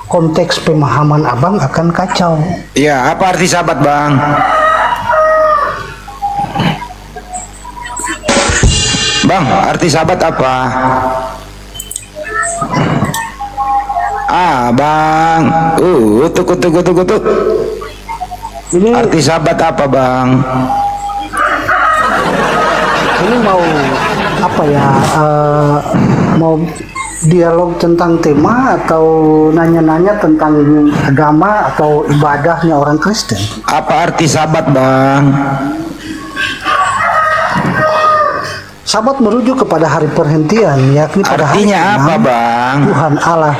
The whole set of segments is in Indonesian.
konteks pemahaman abang akan kacau. Ya, apa arti sabat bang? Bang, arti sabat apa? Bang, kutuk. Ini Arti sabat apa bang? ini mau apa ya? Mau dialog tentang tema atau nanya-nanya tentang agama atau ibadahnya orang Kristen? Apa arti sabat bang? Sabat merujuk kepada hari perhentian, yakni pada hari Artinya apa keenam bang? Tuhan Allah.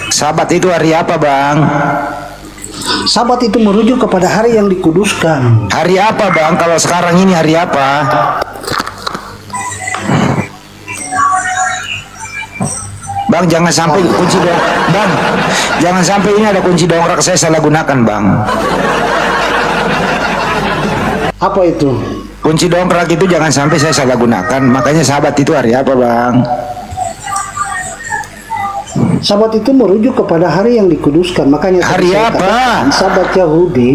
Sabat itu hari apa bang? Sabat itu merujuk kepada hari yang dikuduskan. Hari apa bang? Kalau sekarang ini hari apa? Bang, jangan sampai kunci dong. Bang, jangan sampai ini ada kunci dongkrak saya salah gunakan bang. Apa itu? Kunci dongkrak itu jangan sampai saya salah gunakan. Makanya sabat itu hari apa bang? Sabat itu merujuk kepada hari yang dikuduskan. Makanya tadi Hari saya apa? katakan, Sabat Yahudi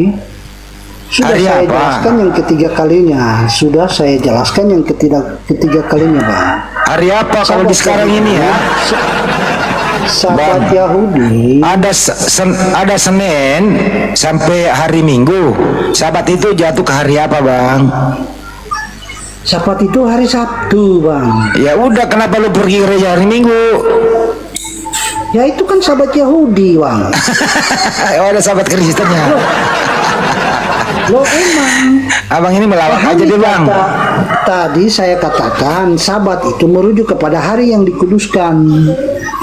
sudah Hari saya apa? jelaskan yang ketiga kalinya. Sudah saya jelaskan yang ketiga kalinya, Bang. Hari apa kalau di sekarang Yahudi, ini ya? Sabat Bang. Yahudi Ada Senin sampai hari Minggu. Sabat itu jatuh ke hari apa bang? Sabat itu hari Sabtu, Bang. Ya udah, kenapa lu pergi gereja hari Minggu? Ya itu kan Sabat Yahudi, Bang. Oh, ada sabat Kristennya. Loh emang. Abang ini melawak aja deh bang. Tadi saya katakan Sabat itu merujuk kepada hari yang dikuduskan.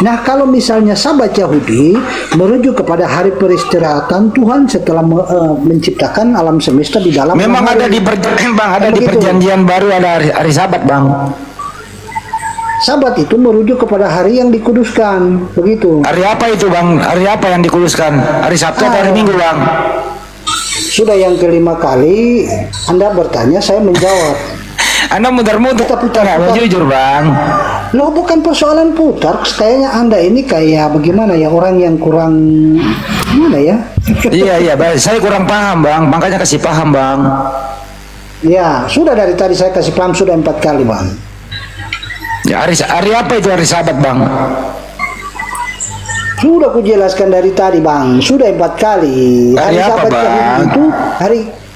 Nah kalau misalnya Sabat Yahudi merujuk kepada hari peristirahatan Tuhan setelah menciptakan alam semesta di dalam. Memang ada di perjanjian baru ada hari Sabat bang. Sabat itu merujuk kepada hari yang dikuduskan, begitu. Hari apa itu bang? Hari apa yang dikuduskan? Hari Sabtu atau hari Minggu bang? Sudah yang kelima kali Anda bertanya, saya menjawab. Anda muter-muter Kita putar. nggak mau jujur bang. Loh bukan persoalan putar, kayaknya Anda ini kayak bagaimana ya, orang yang kurang gimana ya? Iya, saya kurang paham bang, makanya kasih paham bang. Ya sudah, dari tadi saya kasih paham sudah 4 kali, Bang. Ya, hari apa itu hari Sabat bang? Sudah kujelaskan dari tadi, Bang. Sudah 4 kali. Hari apa, Sabat Bang? Yahudi itu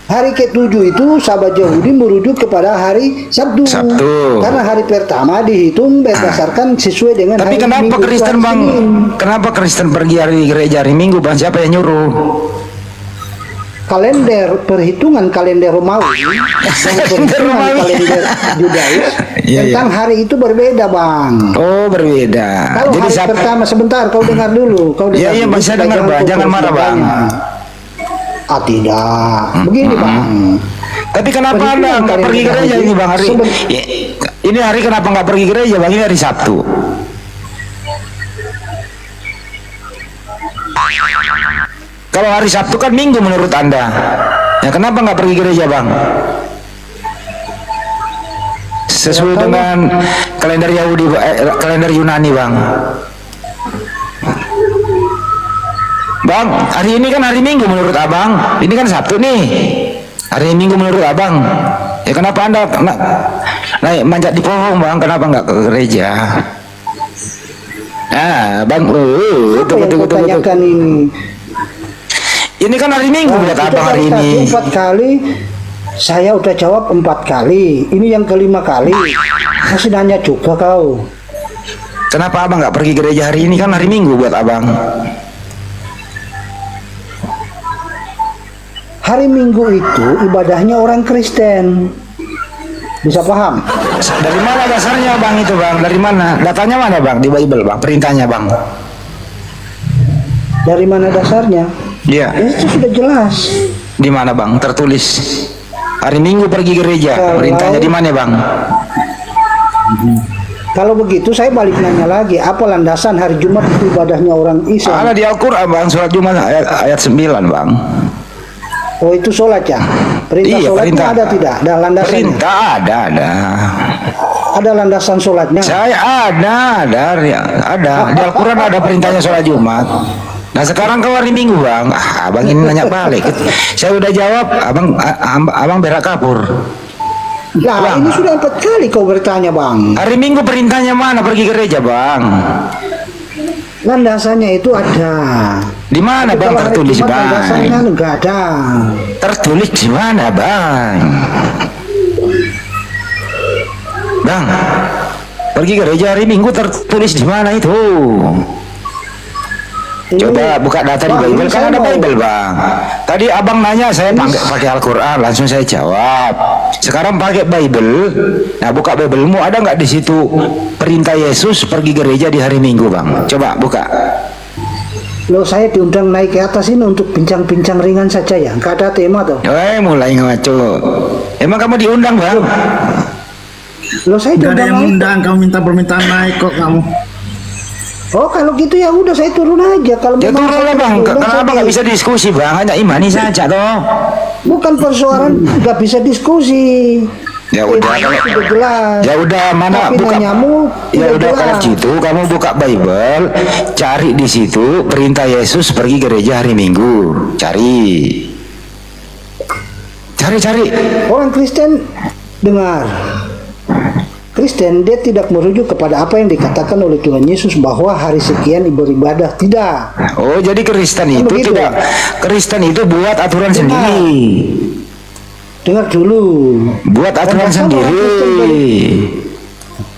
hari ke-7 itu Sabat Yahudi merujuk kepada hari Sabtu. Karena hari pertama dihitung berdasarkan sesuai dengan Tapi hari kenapa Minggu, Kristen bang? Senin. Kenapa Kristen pergi hari gereja hari Minggu bang? Siapa yang nyuruh? Perhitungan kalender Romawi dan perhitungan kalender Yudais tentang hari itu berbeda, Bang. Oh, berbeda. Kalau Jadi hari pertama, sebentar, kau dengar dulu. Iya, dulu, saya dengar bang. Jangan marah bang. Tidak. Begini, Bang. Tapi kenapa Anda nggak pergi gereja ini bang hari? Ini hari kenapa nggak pergi gereja bang? Ini hari Sabtu. Kalau hari Sabtu kan Minggu menurut Anda. Ya kenapa nggak pergi gereja bang? Sesuai dengan kalender Yahudi, kalender Yunani bang. Bang, hari ini kan hari Minggu menurut abang. Ini kan Sabtu nih. Hari Minggu menurut abang. Ya kenapa Anda naik manjat di pohon bang? Kenapa nggak ke gereja? Bang, Tunggu. Ini. Ini kan hari Minggu buat abang hari ini. 4 kali. Saya udah jawab 4 kali. Ini yang kelima kali. Masih nanya juga kau. Kenapa abang nggak pergi gereja hari ini? Kan hari Minggu buat abang. Hari Minggu itu ibadahnya orang Kristen. Bisa paham? Dari mana dasarnya bang itu bang? Dari mana? Datanya mana bang? Di Bible bang? Perintahnya bang? Dari mana dasarnya? Iya. Itu sudah jelas. Di mana bang? Tertulis. Hari Minggu pergi gereja. Perintahnya di mana bang? Kalau begitu saya balik nanya lagi, apa landasan hari Jumat itu ibadahnya orang Islam? Ada di Al-Quran bang, surat Jumat ayat 9 bang. Oh itu sholat ya? Perintah Iya, sholatnya perintah. ada tidak? Ada landasannya? Perintah ada. ada landasan sholatnya? Saya ada di Al-Quran ada perintahnya sholat Jumat. Nah sekarang ke hari Minggu bang, abang ini nanya balik. Saya udah jawab, abang berak kapur. Lah bang, ini sudah 4 kali kau bertanya bang. Hari Minggu perintahnya mana pergi gereja bang? Landasannya itu ada. Di mana bang tertulis bang? Landasannya enggak ada. Tertulis di mana bang? Bang, pergi gereja hari Minggu tertulis di mana itu? Coba buka data di Bible, kan ada Bible bang. Tadi abang nanya saya pakai Al-Quran, langsung saya jawab. Sekarang pakai Bible. Nah buka Biblemu, ada nggak di situ perintah Yesus pergi gereja di hari Minggu bang? Coba buka. Loh saya diundang naik ke atas ini untuk bincang-bincang ringan saja ya, nggak ada tema tuh. Mulai ngaco. Emang kamu diundang bang? Loh saya diundang. Gak ada yang undang, kamu minta permintaan naik kok kamu. Oh kalau gitu ya udah saya turun aja. Kalau ya turun lah bang, kenapa nggak bisa diskusi bang? Hanya imani saja toh. Bukan persoalan nggak bisa diskusi. Ya udah, ya udah mana buka. Ya udah kalau gitu kamu buka Bible, cari di situ perintah Yesus pergi gereja hari Minggu. Cari. Orang Kristen dengar. Kristen dia tidak merujuk kepada apa yang dikatakan oleh Tuhan Yesus bahwa hari sekian beribadah, tidak. Oh jadi Kristen itu begitu. Tidak. Kristen itu buat aturan sendiri. Dengar dulu. Buat aturan sendiri.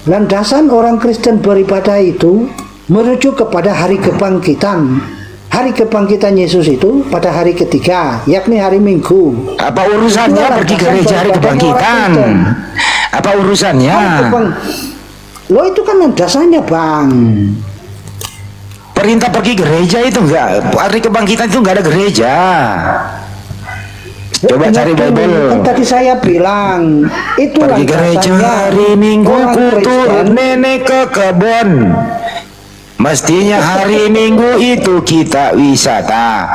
Landasan orang Kristen beribadah itu merujuk kepada hari kebangkitan. Hari kebangkitan Yesus itu pada hari ketiga, yakni hari Minggu. Apa urusannya pergi gereja hari kebangkitan? Apa urusannya? Lo itu kan landasannya bang. Perintah pergi gereja itu enggak, hari kebangkitan itu enggak ada gereja. Coba cari Bible. Kan tadi saya bilang itu pergi gereja hari Minggu kuturun nenek ke kebun. Mestinya hari Minggu itu kita wisata.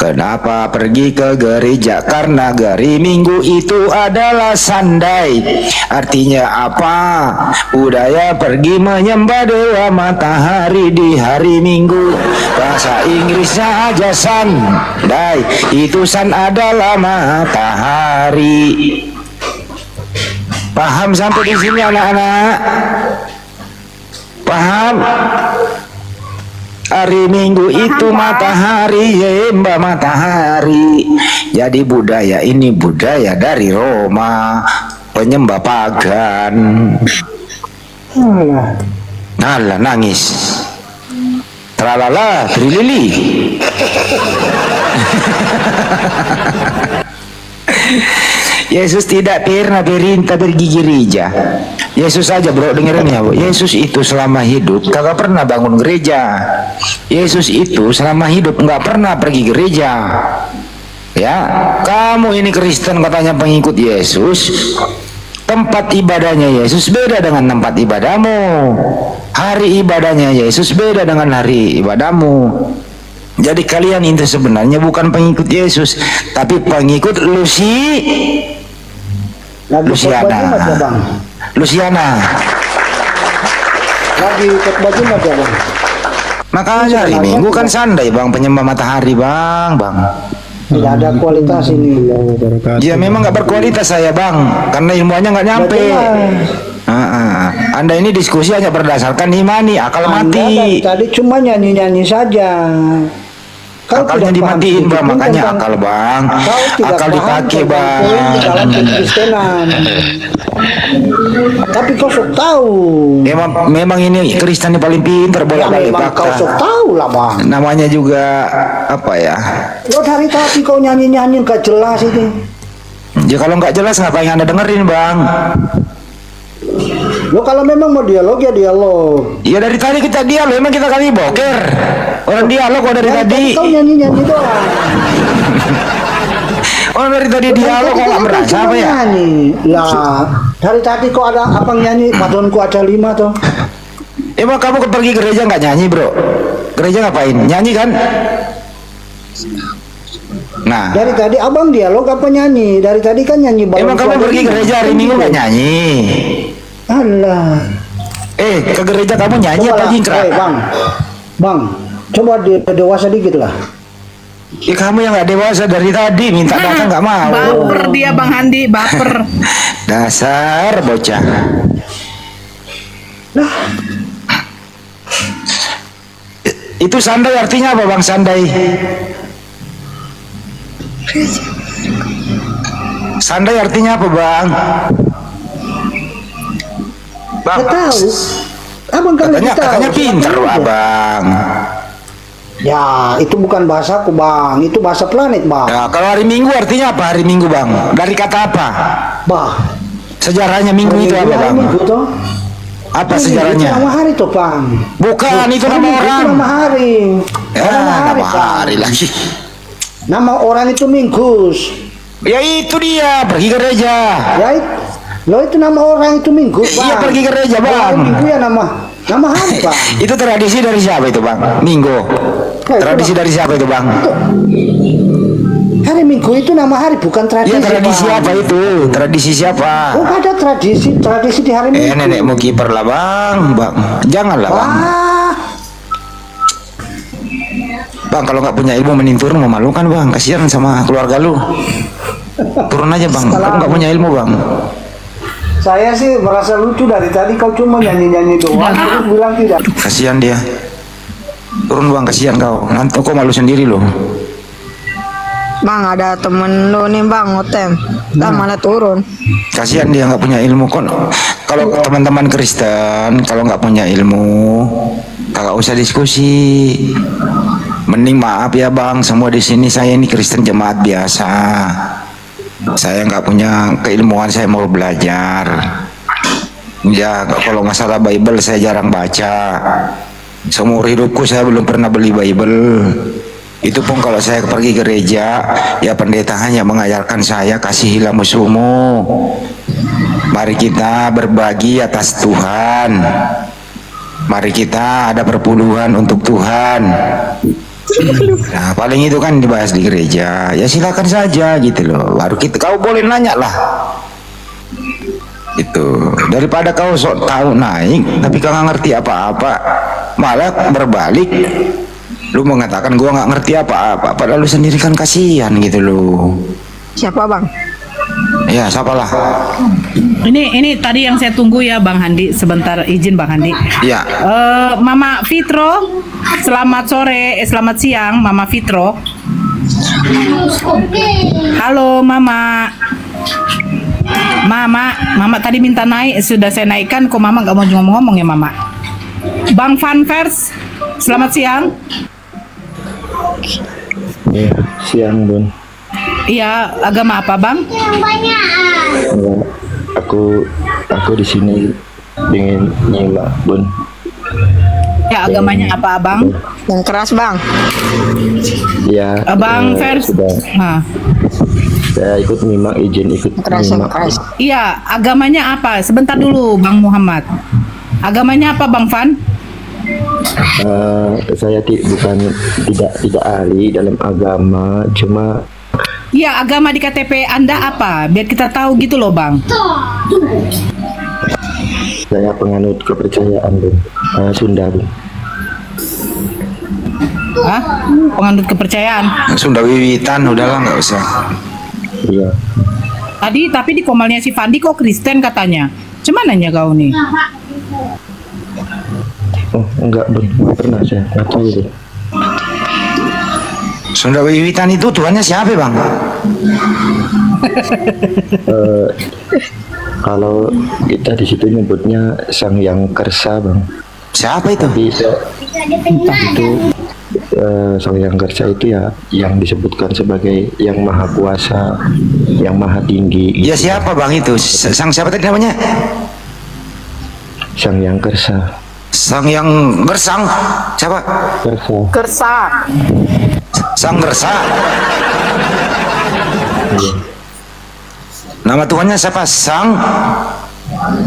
Kenapa pergi ke gereja? Karena hari Minggu itu adalah Sunday. Artinya apa? Budaya pergi menyembah dewa matahari di hari Minggu. Bahasa Inggrisnya aja Sunday. Itu sun adalah matahari. Paham sampai di sini anak-anak? Paham? Hari Minggu itu matahari, ya mbak matahari. Jadi budaya ini budaya dari Roma, penyembah pagan. Alah nangis. Tralala, trilili. Yesus tidak pernah perintah pergi gereja. Yesus saja bro dengerin ya bro. Yesus itu selama hidup kagak pernah bangun gereja. Yesus itu selama hidup nggak pernah pergi gereja. Ya, kamu ini Kristen katanya pengikut Yesus. Tempat ibadahnya Yesus beda dengan tempat ibadahmu. Hari ibadahnya Yesus beda dengan hari ibadahmu. Jadi kalian itu sebenarnya bukan pengikut Yesus, tapi pengikut Luciana. Lagi ikut baju aja bang. Makanya hari Minggu kan Sunday bang, penyembah matahari bang. Tidak ada kualitas ini. Ya memang nggak berkualitas saya bang, karena ilmuannya nggak nyampe. Anda ini diskusi hanya berdasarkan imani, akal mati. Tadi cuma nyanyi-nyanyi saja. Akalnya dimatiin bang, makanya akal bang, akal dipakai bang. Dalam kekristenan. Tapi kau sok tahu. Memang ini Kristen yang paling pintar bolak-balik fakta. Kau sok tahu lah bang. Namanya juga apa ya? Lo dari tadi kau nyanyi-nyanyi nggak jelas itu. Ya kalau nggak jelas ngapain Anda dengerin bang? Lo kalau memang mau dialog ya dialog. Ya dari tadi kita dialog, emang kita kali boker. Orang dialog kok dari tadi. Kau nyanyi-nyanyi doang. Orang dari tadi dialog kok nggak merasa apa ya? Lah, dari tadi kok ada abang nyanyi, padonku ada 5 tuh. Emang kamu pergi gereja nggak nyanyi bro? Gereja ngapain? Nyanyi kan? Nah, dari tadi abang dialog apa nyanyi? Dari tadi kan nyanyi. Emang kamu pergi gereja hari Minggu nggak nyanyi? Alah. Ke gereja kamu nyanyi Coba apa lah, jingkrak? bang, coba dewasa dikit lah. Kamu yang nggak dewasa dari tadi minta datang nggak mau. Baper dia Bang Handi, baper. Dasar bocah. Lah, Itu sandai artinya apa Bang Sandai? Sandai artinya apa Bang? Bang, nggak tahu. Abang kan lebih tahu. katanya pintar Silakan aja. Abang. Ya, itu bukan bahasaku bang, itu bahasa planet bang. Ya, kalau hari Minggu artinya apa hari Minggu Bang? Dari kata apa? Bah, Sejarahnya Minggu itu apa hari Bang? Minggu toh? Apa Itu sejarahnya? nama hari toh bang. Bukan, itu nama Minggu orang. Itu nama hari. Ya, nama Bang. hari lagi. Nama orang itu Minggus. Ya itu dia, pergi ke gereja. Ya, lo itu nama orang itu Minggus bang. Iya, pergi ke gereja, Bang. Hari Minggu ya nama hari bang. Itu tradisi dari siapa itu Bang? Minggu. Tradisi dari siapa itu Bang? Hari Minggu itu nama hari, bukan tradisi. Iya, tradisi Bang. apa itu? Tradisi siapa? Oh, ada tradisi di hari Minggu. Nenek mau kiper lah Bang. Janganlah Bang. Wah, Bang, kalau nggak punya ilmu menintur memalukan Bang. Kasihan sama keluarga lu. Turun aja Bang. Kamu nggak punya ilmu Bang. saya sih merasa lucu dari tadi kau cuma nyanyi-nyanyi doang terus bilang tidak. Kasihan dia. Turun Bang, kasihan kau. Nanti kau malu sendiri loh. Bang, ada temen lu nih bang, ngotem. Malah turun. Kasihan dia nggak punya ilmu kon. Kalau teman-teman Kristen kalau nggak punya ilmu, kagak usah diskusi. Mending maaf ya Bang, semua di sini saya ini Kristen jemaat biasa. Saya nggak punya keilmuan, saya mau belajar. Ya kalau nggak salah Bible saya jarang baca. Seumur hidupku saya belum pernah beli Bible. Itu pun kalau saya pergi gereja, ya pendeta hanya mengajarkan saya kasihilah musuhmu. Mari kita berbagi atas Tuhan. Mari kita ada perpuluhan untuk Tuhan. Nah, paling itu kan dibahas di gereja. Ya silakan saja gitu loh. Baru kau boleh nanya lah. Itu daripada kau sok tahu naik tapi kau nggak ngerti apa-apa, malah berbalik lu mengatakan gua nggak ngerti apa-apa, padahal lu sendiri kan kasihan gitu loh. Siapa bang? Ya siapalah. Ini tadi yang saya tunggu ya Bang Handi, sebentar izin Bang Handi. Ya. Mama Fitro, selamat sore, selamat siang Mama Fitro. Halo Mama. Mama tadi minta naik, sudah saya naikkan, kok Mama nggak mau ngomong-ngomong ya Mama. Bang Fanvers, selamat siang. Ya, siang Bun. Iya, agama apa Bang? Ya, aku di sini ingin nyimak Bun. Ya, agamanya apa Abang? Yang keras bang. Ya, Abang Vers. sudah. Nah, Saya ikut nyimak, izin ikut Yang keras, yang nyimak. keras. iya, agamanya apa? Sebentar dulu Bang Muhammad. Agamanya apa Bang Van? Saya tidak ahli dalam agama, cuma Iya, agama di KTP Anda apa? Biar kita tahu gitu loh Bang. saya penganut kepercayaan Bun. Sunda Bun. Hah? Penganut kepercayaan. Sunda Wiwitan, udahlah nggak usah. Iya. Tadi tapi di komalnya si Fandi kok Kristen katanya. Cumananya kau nih? Oh enggak Bun, nggak pernah saya nggak tahu Bun. Sunda Wiwitan itu Tuhannya siapa Bang? Kalau kita di situ nyebutnya Sang Yang Kersa Bang. Siapa itu? Tapi itu Sang Yang Kersa itu ya yang disebutkan sebagai yang maha kuasa, yang maha tinggi. Ya siapa Bang itu? Sang siapa tadi namanya? Sang Yang Kersa. Sang yang gersang siapa? Kersa. Kersa. Sang Gersa. Nama Tuhannya siapa? Sang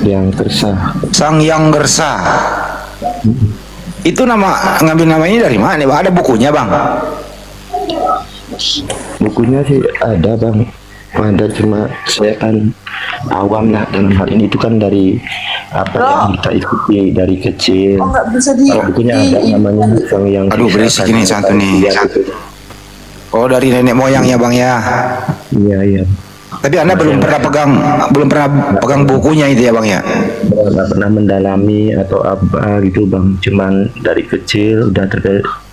Yang Kersa. Sang yang Gersa. Itu nama, ngambil nama ini dari mana? Ada bukunya Bang? Bukunya sih ada Bang. Ada, cuma saya kan awam lah dalam hal ini, itu kan dari apa yang kita ikuti dari kecil. nggak bisa Bukunya ada namanya yang Aduh berisik ini satu nih. Oh dari nenek moyang ya bang ya. Iya iya. Tapi Anda belum pernah pegang bukunya itu ya bang ya? Nggak pernah mendalami atau apa gitu bang. Cuman dari kecil udah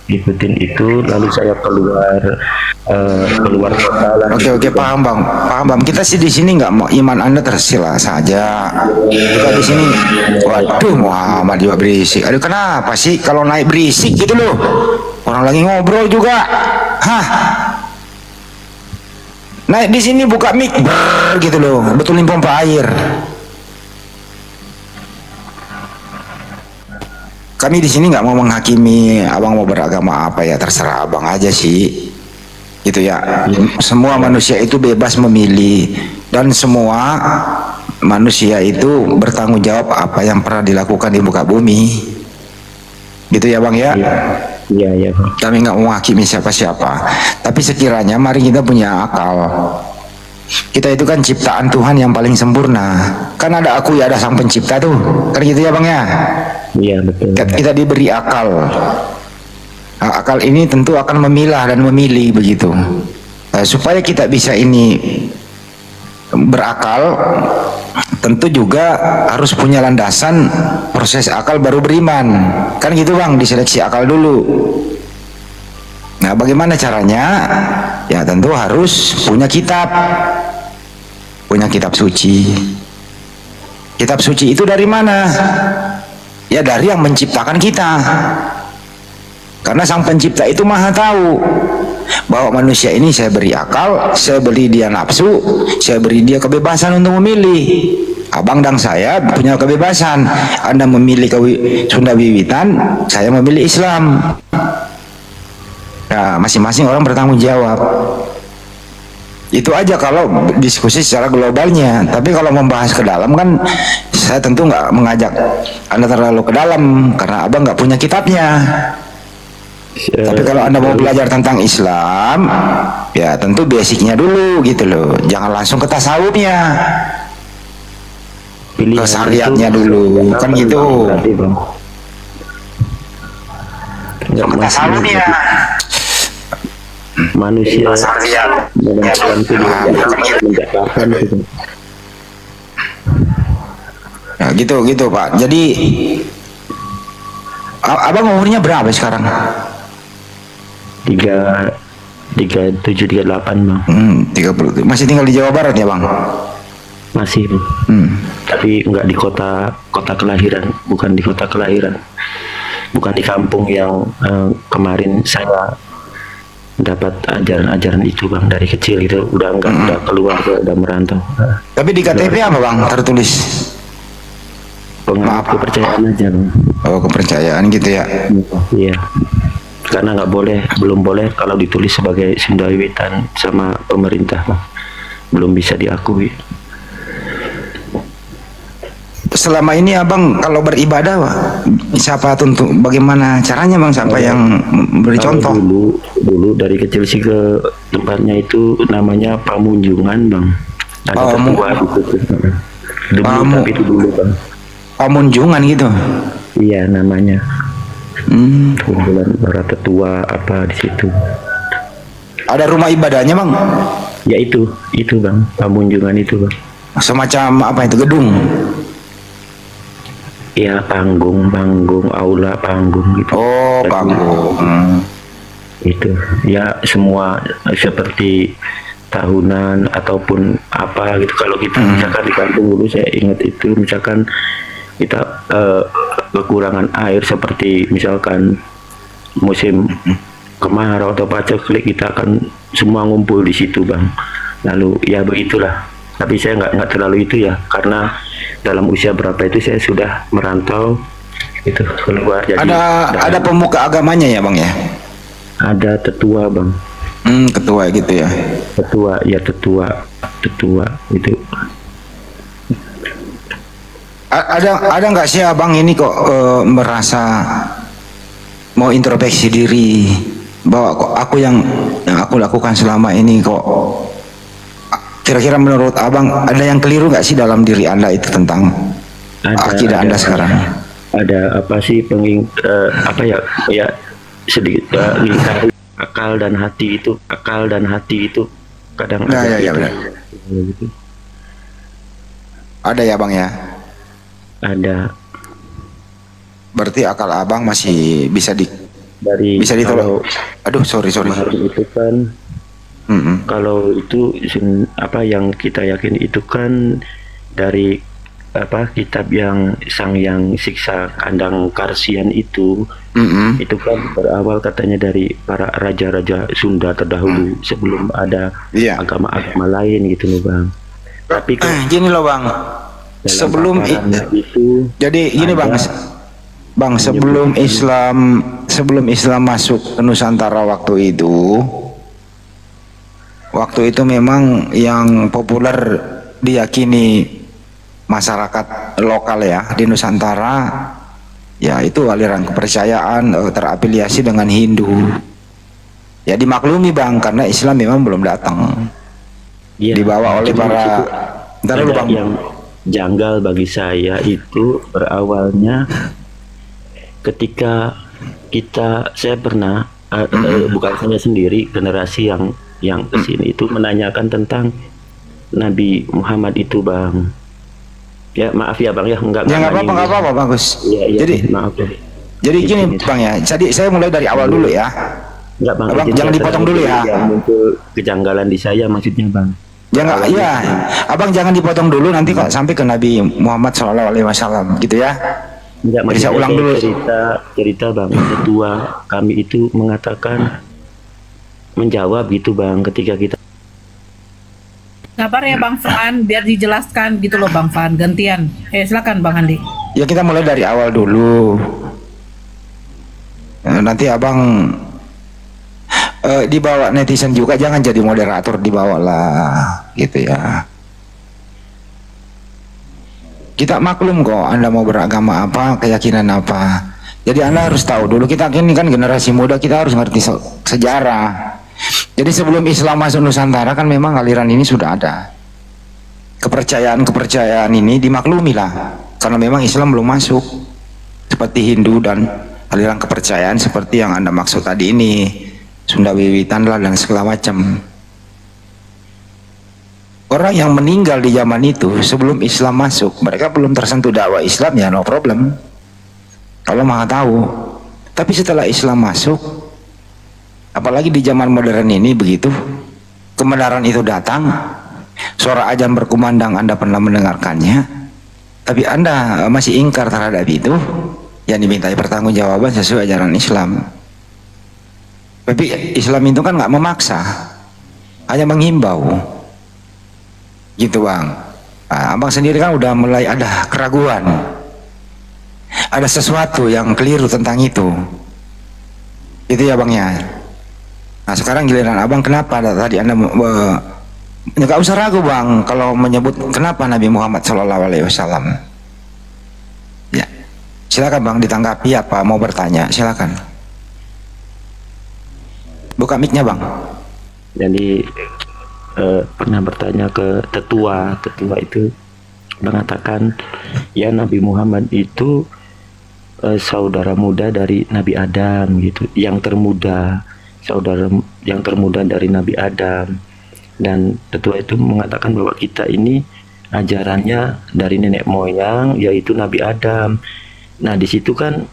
ikutin itu, lalu saya keluar kota lah. Oke paham bang. Kita sih di sini nggak mau iman Anda tersila saja. Kita di sini, waduh Muhammad juga berisik. Aduh kenapa sih kalau naik berisik gitu loh? Orang lagi ngobrol juga. Hah? Naik di sini buka mic gitu loh, betulin pompa air. Kami di sini nggak mau menghakimi abang mau beragama apa ya, terserah abang aja sih. Gitu ya. Semua manusia itu bebas memilih dan semua manusia itu bertanggung jawab apa yang pernah dilakukan di muka bumi. Gitu ya bang ya. Iya bang. Kami nggak mau menghakimi siapa-siapa. Tapi sekiranya mari kita punya akal. Kita itu kan ciptaan Tuhan yang paling sempurna. Kan ada aku ya, ada sang pencipta tuh. Kan gitu ya bang ya. Iya betul. Kita diberi akal. Nah, akal ini tentu akan memilah dan memilih begitu. Nah, supaya kita bisa ini berakal, tentu juga harus punya landasan proses akal baru beriman. Kan gitu bang, diseleksi akal dulu. Nah bagaimana caranya? Ya tentu harus punya kitab suci. Kitab suci itu dari mana? Ya dari yang menciptakan kita. Karena sang pencipta itu maha tahu bahwa manusia ini saya beri akal, saya beri dia nafsu, saya beri dia kebebasan untuk memilih. Abang dan saya punya kebebasan. Anda memilih Sunda Wiwitan, saya memilih Islam. Nah, masing-masing orang bertanggung jawab. Itu aja kalau diskusi secara globalnya. Tapi kalau membahas ke dalam kan, saya tentu nggak mengajak Anda terlalu ke dalam karena abang nggak punya kitabnya. Tapi kalau Anda mau belajar tentang Islam, ya tentu basicnya dulu gitu loh. Jangan langsung ke tasawufnya, ke syariatnya dulu, kan gitu. Ke tasawufnya. Manusia menentukan pilihan menjatuhkan gitu. Ya gitu Pak. Jadi abang umurnya berapa sekarang? 37 38 bang. 30. Masih tinggal di Jawa Barat ya bang? Masih. Tapi nggak di kota kelahiran, bukan di kota kelahiran, bukan di kampung yang kemarin saya dapat ajaran-ajaran itu bang dari kecil itu udah keluar, udah merantau. Tapi di KTP apa bang tertulis? Kepercayaan aja bang. Oh kepercayaan gitu ya? Iya. Karena belum boleh kalau ditulis sebagai Sunda Wiwitan sama pemerintah bang. Belum bisa diakui. Selama ini abang kalau beribadah siapa tentu bagaimana caranya bang sampai yang beri contoh? Dulu dari kecil sih ke tempatnya itu namanya Pamunjungan bang. Ada tetua tapi itu dulu bang. Pamunjungan gitu? Iya namanya. Kumpulan para tetua apa di situ. Ada rumah ibadahnya bang? Ya itu bang, Pamunjungan itu bang. Semacam apa itu, gedung? Ya panggung, aula panggung gitu. Oh panggung. Itu ya semua seperti tahunan ataupun apa gitu. Kalau kita misalkan di kampung dulu saya ingat itu misalkan kita kekurangan air seperti misalkan musim kemarau atau paceklik, kita akan semua ngumpul di situ bang. Lalu ya begitulah. Tapi saya nggak terlalu itu ya, karena dalam usia berapa itu saya sudah merantau itu keluar. Jadi ada pemuka agamanya ya bang ya? Ada tetua bang. Ketua gitu ya? Tetua itu. Ada nggak sih abang ini kok merasa mau introspeksi diri bahwa kok aku yang aku lakukan selama ini kok kira-kira menurut abang ada yang keliru nggak sih dalam diri Anda itu tentang akidah Anda sekarang? Ada apa sih apa ya sedikit lingkari akal dan hati itu kadang ada Ya, benar. gitu. Ada ya Bang ya? Ada Berarti akal Abang masih bisa ditolong. Aduh, sorry. itu kan kalau itu apa yang kita yakin itu kan dari apa kitab yang Sang Yang Siksa Kandang Karsian itu kan berawal katanya dari para raja-raja Sunda terdahulu sebelum ada agama-agama lain gitu loh Bang. Tapi kan gini loh Bang, sebelum itu jadi gini Bang, sebelum Islam masuk ke Nusantara waktu itu memang yang populer diyakini masyarakat lokal ya di Nusantara ya itu aliran kepercayaan terafiliasi dengan Hindu ya, dimaklumi Bang karena Islam memang belum datang dibawa oleh para Bang. Yang janggal bagi saya itu berawalnya ketika saya pernah bukan saya sendiri, generasi yang kesini itu menanyakan tentang Nabi Muhammad itu Bang. Ya maaf ya Bang ya, nggak apa-apa bagus. Ya, jadi maaf ya. Jadi gini Bang ya, jadi saya mulai dari awal dulu ya. Enggak Bang, Abang jangan dipotong dulu ya. Yang muncul kejanggalan di saya maksudnya Bang. Abang jangan dipotong dulu nanti kok sampai ke Nabi Muhammad SAW gitu ya. Enggak, saya ulang dulu cerita Bang. Ketua kami itu mengatakan menjawab gitu Bang ketika kita Sabar ya Bang Fan, biar dijelaskan gitu loh Bang Fan, gantian. Silakan Bang Andi. Ya kita mulai dari awal dulu. Nanti Abang dibawa netizen juga, jangan jadi moderator, dibawalah gitu ya. Kita maklum kok Anda mau beragama apa, keyakinan apa. Jadi Anda harus tahu dulu, kita ini kan generasi muda, kita harus ngerti sejarah. Jadi sebelum Islam masuk Nusantara kan memang aliran ini sudah ada. Kepercayaan ini dimaklumi lah, karena memang Islam belum masuk. Seperti Hindu dan aliran kepercayaan seperti yang Anda maksud tadi ini, Sunda Wiwitan lah dan segala macam. Orang yang meninggal di zaman itu sebelum Islam masuk, mereka belum tersentuh dakwah Islam ya no problem. Kalau Maha tahu. Tapi setelah Islam masuk, apalagi di zaman modern ini begitu, kebenaran itu datang, suara azan berkumandang Anda pernah mendengarkannya, tapi Anda masih ingkar terhadap itu, yang dimintai pertanggungjawaban sesuai ajaran Islam. Tapi Islam itu kan nggak memaksa, hanya menghimbau, gitu Bang. Nah, Abang sendiri kan udah mulai ada keraguan, ada sesuatu yang keliru tentang itu, gitu ya Bang ya. Nah sekarang giliran Abang, kenapa tadi Anda nggak usah ragu Bang kalau menyebut kenapa Nabi Muhammad SAW. Ya silakan Bang ditanggapi apa mau bertanya, silakan. Buka mic-nya Bang. Jadi pernah bertanya ke tetua itu mengatakan ya Nabi Muhammad itu saudara muda dari Nabi Adam gitu, yang termuda, saudara yang termuda dari Nabi Adam. Dan tetua itu mengatakan bahwa kita ini ajarannya dari nenek moyang yaitu Nabi Adam. Nah di situ kan,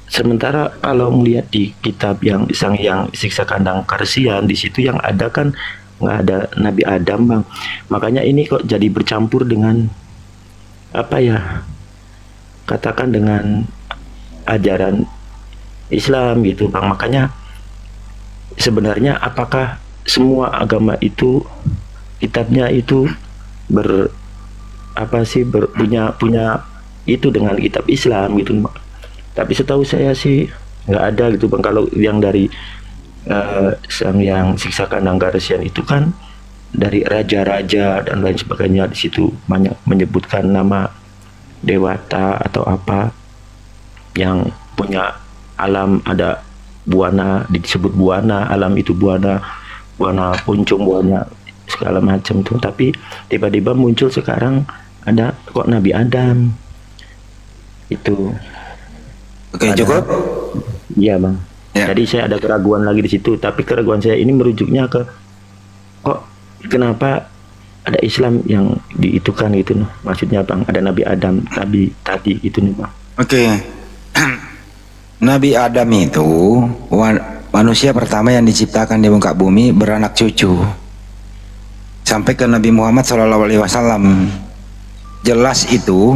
sementara kalau melihat di kitab yang Sang Yang Siksa Kandang Karsian, di situ yang ada kan nggak ada Nabi Adam Bang. Makanya ini kok jadi bercampur dengan apa ya, katakan dengan ajaran Islam gitu Bang. Makanya sebenarnya apakah semua agama itu kitabnya itu punya itu dengan kitab Islam gitu. Tapi setahu saya sih nggak ada gitu Bang. Kalau yang dari Sang Yang Siksa Kandang Karsian itu kan dari raja-raja dan lain sebagainya, di situ banyak menyebutkan nama dewata atau apa yang punya alam, ada buana, disebut buana, alam itu buana puncung, buana segala macam tuh. Tapi tiba-tiba muncul sekarang ada kok Nabi Adam. Itu. Oke, cukup. Iya bang. Ya. Jadi saya ada keraguan lagi di situ, tapi keraguan saya ini merujuknya ke kok kenapa ada Islam yang diitukan gitu nih? Maksudnya bang, ada Nabi Adam tadi gitu nih bang. Oke. Nabi Adam itu manusia pertama yang diciptakan di muka bumi, beranak cucu. Sampai ke Nabi Muhammad SAW. Jelas itu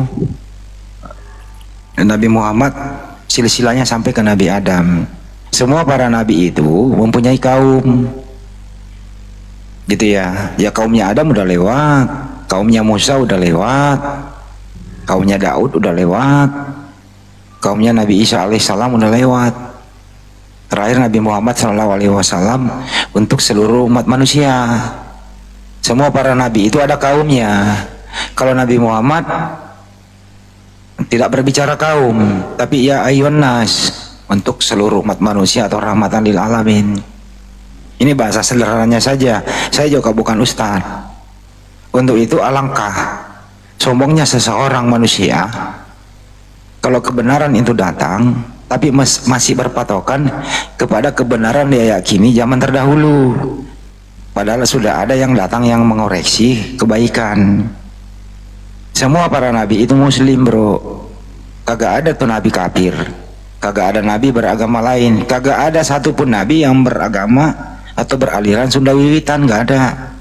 Nabi Muhammad silsilahnya sampai ke Nabi Adam. Semua para nabi itu mempunyai kaum, gitu ya. Ya kaumnya Adam udah lewat, kaumnya Musa udah lewat, kaumnya Daud udah lewat, kaumnya Nabi Isa alaihissalam udah lewat. Terakhir Nabi Muhammad SAW untuk seluruh umat manusia. Semua para nabi itu ada kaumnya. Kalau Nabi Muhammad tidak berbicara kaum, tapi ya ayyuhan nas, untuk seluruh umat manusia atau rahmatan lil alamin. Ini bahasa sederhananya saja. Saya juga bukan ustaz. Untuk itu alangkah sombongnya seseorang manusia kalau kebenaran itu datang tapi masih berpatokan kepada kebenaran dia yakini zaman terdahulu, padahal sudah ada yang datang yang mengoreksi kebaikan. Semua para nabi itu muslim bro, kagak ada tuh nabi kafir, kagak ada nabi beragama lain, kagak ada satupun nabi yang beragama atau beraliran Sunda Wiwitan, gak ada.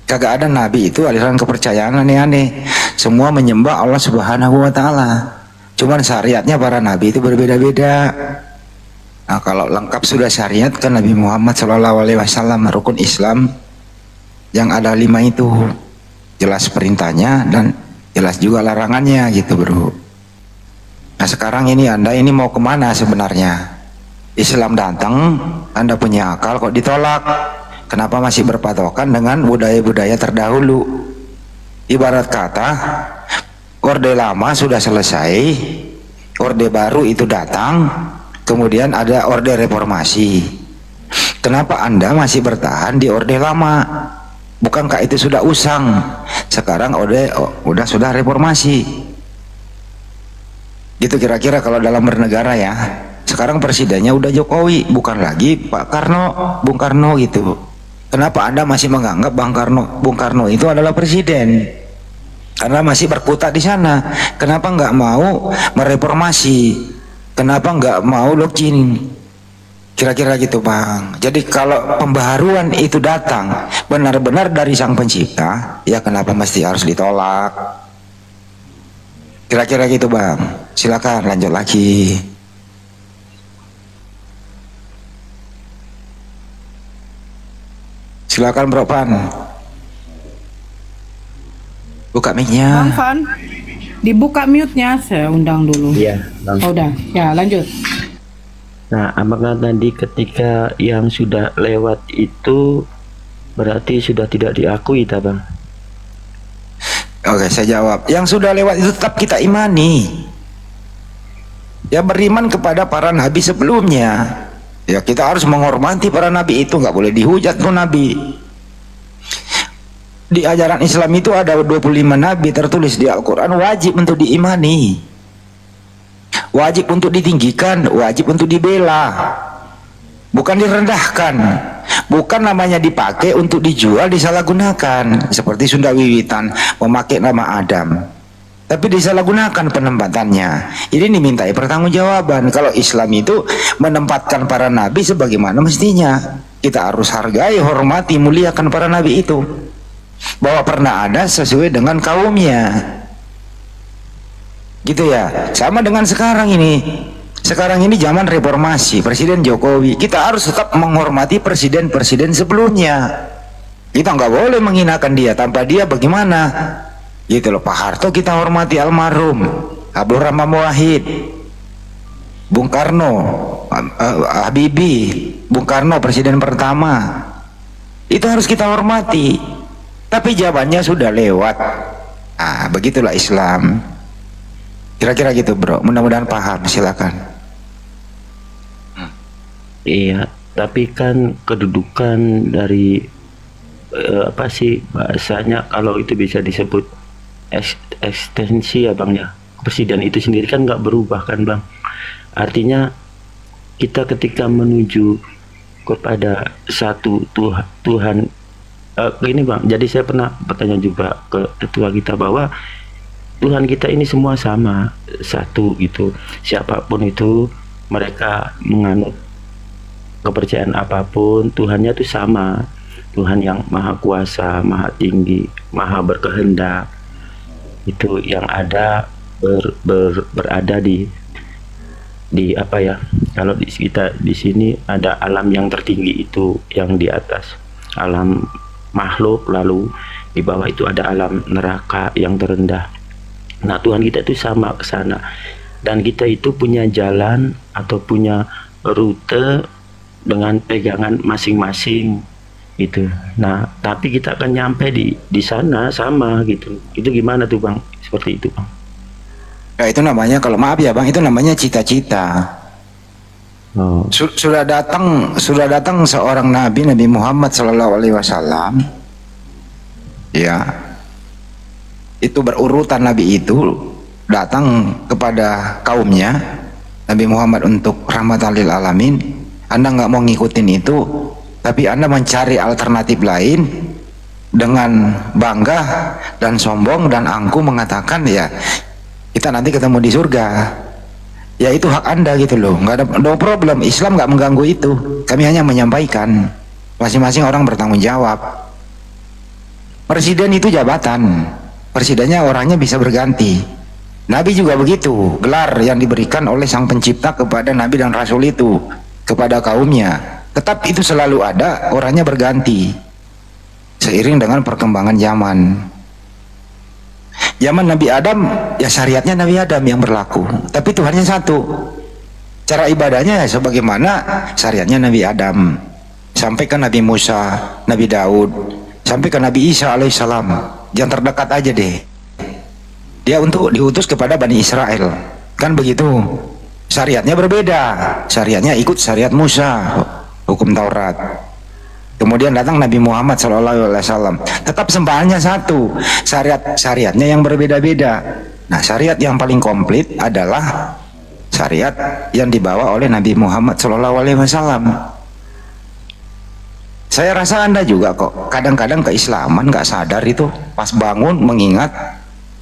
Kagak ada nabi itu aliran kepercayaan aneh-aneh. Semua menyembah Allah Subhanahu wa taala. Cuman syariatnya para nabi itu berbeda-beda. Nah, kalau lengkap sudah syariat kan Nabi Muhammad SAW, rukun Islam yang ada 5 itu. Jelas perintahnya dan jelas juga larangannya gitu bro. Nah sekarang ini Anda ini mau kemana sebenarnya? Islam datang, Anda punya akal kok ditolak. Kenapa masih berpatokan dengan budaya-budaya terdahulu? Ibarat kata orde lama sudah selesai, orde baru itu datang, kemudian ada orde reformasi. Kenapa Anda masih bertahan di orde lama? Bukankah itu sudah usang? Sekarang sudah reformasi. Gitu kira-kira kalau dalam bernegara ya. Sekarang presidennya udah Jokowi, bukan lagi Pak Karno, Bung Karno gitu. Kenapa Anda masih menganggap Bung Karno itu adalah presiden? Karena masih berkutat di sana. Kenapa nggak mau mereformasi? Kenapa nggak mau login? Kira-kira gitu bang. Jadi kalau pembaharuan itu datang benar-benar dari sang pencipta, ya kenapa mesti harus ditolak? Kira-kira gitu bang. Silakan lanjut lagi. Silakan Bro Pan. Buka mic-nya. Bang Fan, dibuka mute-nya, saya undang dulu. Iya bang. Oh, udah, ya lanjut. Nah, apakah tadi ketika yang sudah lewat itu berarti sudah tidak diakui, tak bang? Oke, saya jawab. Yang sudah lewat itu tetap kita imani. Ya beriman kepada para nabi sebelumnya. Ya kita harus menghormati para nabi itu, nggak boleh dihujat tuh nabi. Di ajaran Islam itu ada 25 nabi tertulis di Al-Quran, wajib untuk diimani, wajib untuk ditinggikan, wajib untuk dibela, bukan direndahkan, bukan namanya dipakai untuk dijual, disalahgunakan seperti Sunda Wiwitan memakai nama Adam, tapi disalahgunakan penempatannya. Ini dimintai pertanggungjawaban. Kalau Islam itu menempatkan para nabi sebagaimana mestinya, kita harus hargai, hormati, muliakan para nabi itu, bahwa pernah ada sesuai dengan kaumnya. Gitu ya. Sama dengan sekarang ini. Sekarang ini zaman reformasi, Presiden Jokowi. Kita harus tetap menghormati presiden-presiden sebelumnya. Kita nggak boleh menghinakan dia. Tanpa dia bagaimana? Gitu loh. Pak Harto kita hormati almarhum, Abdul Rahman Wahid, Bung Karno, Habibie, Bung Karno presiden pertama. Itu harus kita hormati. Tapi jawabannya sudah lewat. Nah, begitulah Islam. Kira-kira gitu bro. Mudah-mudahan paham. Silakan. Iya, tapi kan kedudukan dari apa sih bahasanya, kalau itu bisa disebut ekstensi ya bang ya, presiden itu sendiri kan nggak berubah kan Bang. Artinya kita ketika menuju kepada satu Tuhan, gini Bang, jadi saya pernah bertanya juga ke ketua kita bahwa Tuhan kita ini semua sama, satu gitu. Siapapun itu, mereka menganut kepercayaan apapun, Tuhannya itu sama. Tuhan yang maha kuasa, maha tinggi, maha berkehendak. Itu yang ada berada di apa ya, kalau kita di sini ada alam yang tertinggi itu yang di atas alam makhluk, lalu di bawah itu ada alam neraka yang terendah. Nah Tuhan kita itu sama ke sana, dan kita itu punya jalan atau punya rute dengan pegangan masing-masing gitu. Nah tapi kita akan nyampe di sana sama gitu. Itu gimana tuh Bang, seperti itu Bang? Ya, itu namanya, kalau maaf ya Bang, itu namanya cita-cita. Oh. Sudah datang seorang Nabi Muhammad Sallallahu Alaihi Wasallam. Ya, itu berurutan Nabi itu datang kepada kaumnya Nabi Muhammad untuk rahmatan lil alamin. Anda nggak mau ngikutin itu, tapi Anda mencari alternatif lain dengan bangga dan sombong dan angkuh mengatakan ya kita nanti ketemu di surga. Ya itu hak Anda gitu loh, nggak ada, no problem. Islam nggak mengganggu itu. Kami hanya menyampaikan, masing-masing orang bertanggung jawab. Presiden itu jabatan, presidennya orangnya bisa berganti. Nabi juga begitu, gelar yang diberikan oleh Sang Pencipta kepada Nabi dan Rasul itu kepada kaumnya, tetap itu selalu ada, orangnya berganti seiring dengan perkembangan zaman. Zaman Nabi Adam, ya syariatnya Nabi Adam yang berlaku, tapi Tuhannya satu. Cara ibadahnya ya sebagaimana syariatnya Nabi Adam, sampai ke Nabi Musa, Nabi Daud, sampai ke Nabi Isa alaihissalam. Yang terdekat aja deh, dia untuk diutus kepada Bani Israel, kan begitu. Syariatnya berbeda, syariatnya ikut syariat Musa, hukum Taurat. Kemudian datang Nabi Muhammad SAW, tetap sembahannya satu, syariatnya yang berbeda-beda. Nah syariat yang paling komplit adalah syariat yang dibawa oleh Nabi Muhammad SAW. Saya rasa Anda juga kok kadang-kadang keislaman nggak sadar itu, pas bangun mengingat,